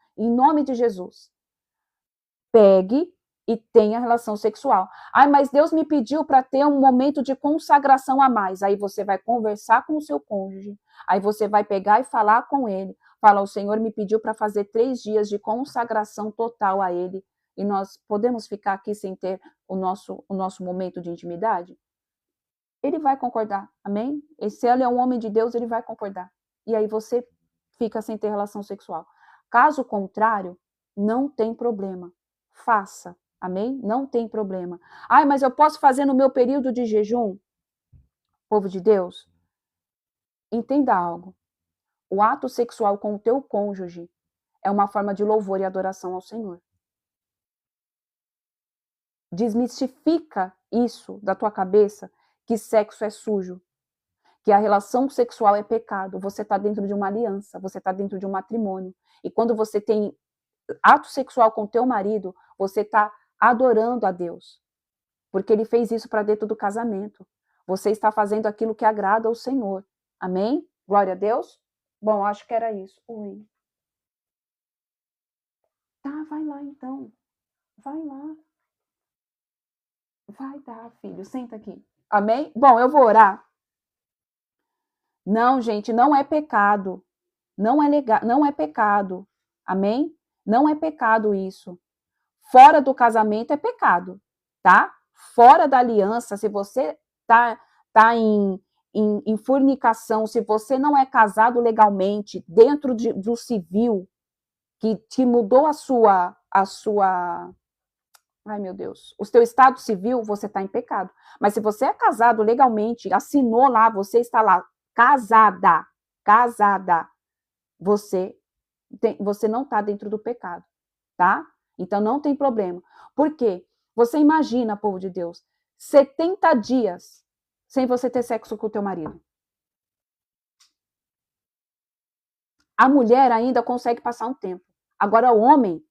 pegue e tenha relação sexual. Ai, mas Deus me pediu para ter um momento de consagração a mais. Aí você vai conversar com o seu cônjuge, aí você vai pegar e falar com ele. Fala, o Senhor me pediu para fazer 3 dias de consagração total a ele, e nós podemos ficar aqui sem ter o nosso momento de intimidade? Ele vai concordar, amém? E se ele é um homem de Deus, ele vai concordar. E aí você fica sem ter relação sexual. Caso contrário, não tem problema. Faça, amém? Não tem problema. Ai, mas eu posso fazer no meu período de jejum? Povo de Deus, entenda algo. O ato sexual com o teu cônjuge é uma forma de louvor e adoração ao Senhor. Desmistifica isso da tua cabeça, que sexo é sujo, que a relação sexual é pecado. Você está dentro de uma aliança, você está dentro de um matrimônio. E quando você tem ato sexual com teu marido, você está adorando a Deus, porque ele fez isso para dentro do casamento. Você está fazendo aquilo que agrada ao Senhor. Amém? Glória a Deus. Bom, acho que era isso. Oi. Tá, vai lá então. Vai lá. Vai dar, filho. Senta aqui. Amém? Bom, eu vou orar. Não, gente, não é pecado. Não é legal, não é pecado. Amém? Não é pecado isso. Fora do casamento é pecado, tá? Fora da aliança, se você tá em fornicação, se você não é casado legalmente, dentro do civil, que te mudou a sua, ai meu Deus, o seu estado civil, você está em pecado. Mas se você é casado legalmente, assinou lá, você está lá, casada, você não está dentro do pecado, tá? Então não tem problema. Por quê? Você imagina, povo de Deus, 70 dias sem você ter sexo com o teu marido. A mulher ainda consegue passar um tempo. Agora o homem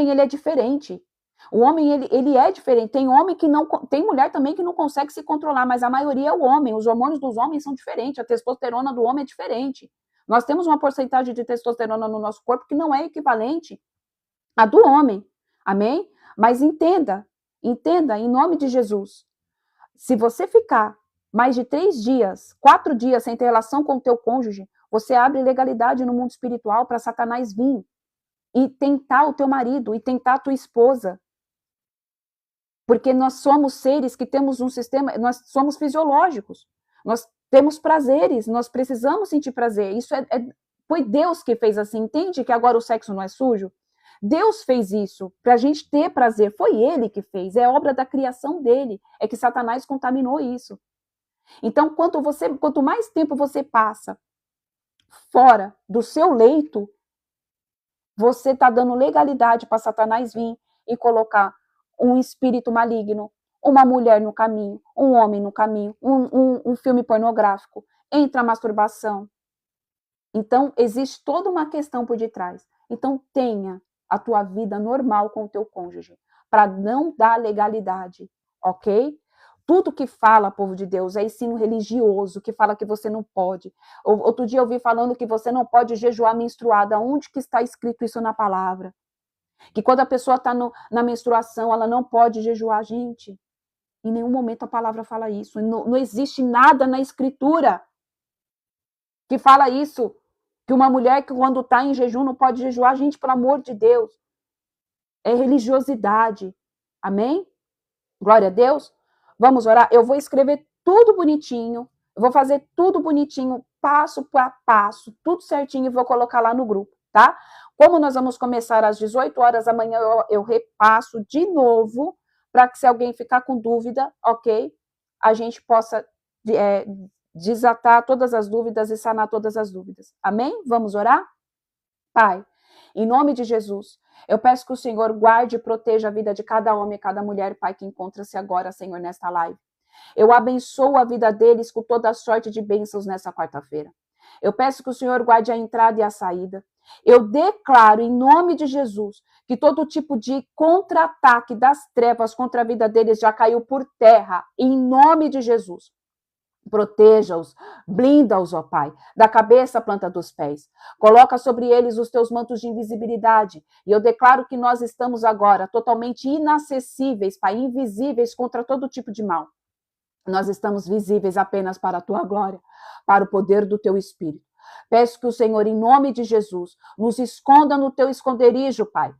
ele é diferente. O homem ele é diferente. Tem homem que não, tem mulher também que não consegue se controlar, mas a maioria é o homem. Os hormônios dos homens são diferentes, a testosterona do homem é diferente. Nós temos uma porcentagem de testosterona no nosso corpo que não é equivalente à do homem. Amém? Mas entenda, em nome de Jesus. Se você ficar mais de 3 dias, 4 dias sem ter relação com o teu cônjuge, você abre legalidade no mundo espiritual para Satanás vir e tentar o teu marido, e tentar a tua esposa. Porque nós somos seres que temos um sistema, nós somos fisiológicos. Nós temos prazeres, nós precisamos sentir prazer. Isso foi Deus que fez assim. Entende que agora o sexo não é sujo? Deus fez isso para a gente ter prazer. Foi Ele que fez. É obra da criação dele. É que Satanás contaminou isso. Então, quanto mais tempo você passa fora do seu leito, você está dando legalidade para Satanás vir e colocar um espírito maligno, uma mulher no caminho, um homem no caminho, um filme pornográfico, entra a masturbação. Então, existe toda uma questão por detrás. Então, tenha a tua vida normal com o teu cônjuge, para não dar legalidade, ok? Tudo que fala, povo de Deus, é ensino religioso, que fala que você não pode. Outro dia eu vi falando que você não pode jejuar menstruada. Onde que está escrito isso na palavra? Que quando a pessoa está na menstruação, ela não pode jejuar. Gente, em nenhum momento a palavra fala isso. Não existe nada na escritura que fala isso. Que uma mulher que quando está em jejum não pode jejuar. Gente, pelo amor de Deus. É religiosidade. Amém? Glória a Deus. Vamos orar? Eu vou escrever tudo bonitinho. Eu vou fazer tudo bonitinho, passo a passo, tudo certinho e vou colocar lá no grupo, tá? Como nós vamos começar às 18 horas amanhã, eu repasso de novo, para que se alguém ficar com dúvida, ok? A gente possa desatar todas as dúvidas e sanar todas as dúvidas. Amém? Vamos orar? Pai, em nome de Jesus, eu peço que o Senhor guarde e proteja a vida de cada homem e cada mulher, Pai, que encontra-se agora, Senhor, nesta live. Eu abençoo a vida deles com toda a sorte de bênçãos nessa quarta-feira. Eu peço que o Senhor guarde a entrada e a saída. Eu declaro, em nome de Jesus, que todo tipo de contra-ataque das trevas contra a vida deles já caiu por terra, em nome de Jesus. Proteja-os, blinda-os, ó Pai, da cabeça à planta dos pés. Coloca sobre eles os teus mantos de invisibilidade. E eu declaro que nós estamos agora totalmente inacessíveis, Pai, invisíveis contra todo tipo de mal. Nós estamos visíveis apenas para a tua glória, para o poder do teu Espírito. Peço que o Senhor, em nome de Jesus, nos esconda no teu esconderijo, Pai.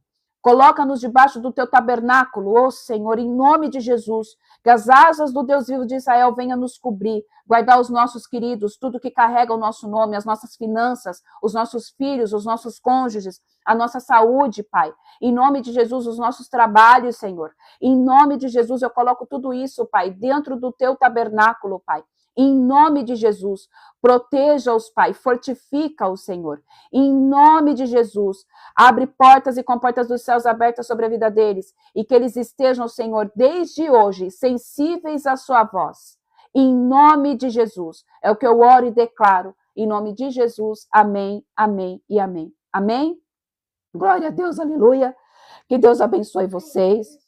Coloca-nos debaixo do teu tabernáculo, ó Senhor, em nome de Jesus. Que as asas do Deus vivo de Israel venham nos cobrir, guardar os nossos queridos, tudo que carrega o nosso nome, as nossas finanças, os nossos filhos, os nossos cônjuges, a nossa saúde, Pai. Em nome de Jesus, os nossos trabalhos, Senhor. Em nome de Jesus, eu coloco tudo isso, Pai, dentro do teu tabernáculo, Pai. Em nome de Jesus, proteja-os, Pai, fortifica-os, Senhor. Em nome de Jesus, abre portas e comportas dos céus abertas sobre a vida deles e que eles estejam, Senhor, desde hoje, sensíveis à sua voz. Em nome de Jesus, é o que eu oro e declaro. Em nome de Jesus, amém, amém e amém. Amém? Glória a Deus, aleluia. Que Deus abençoe vocês.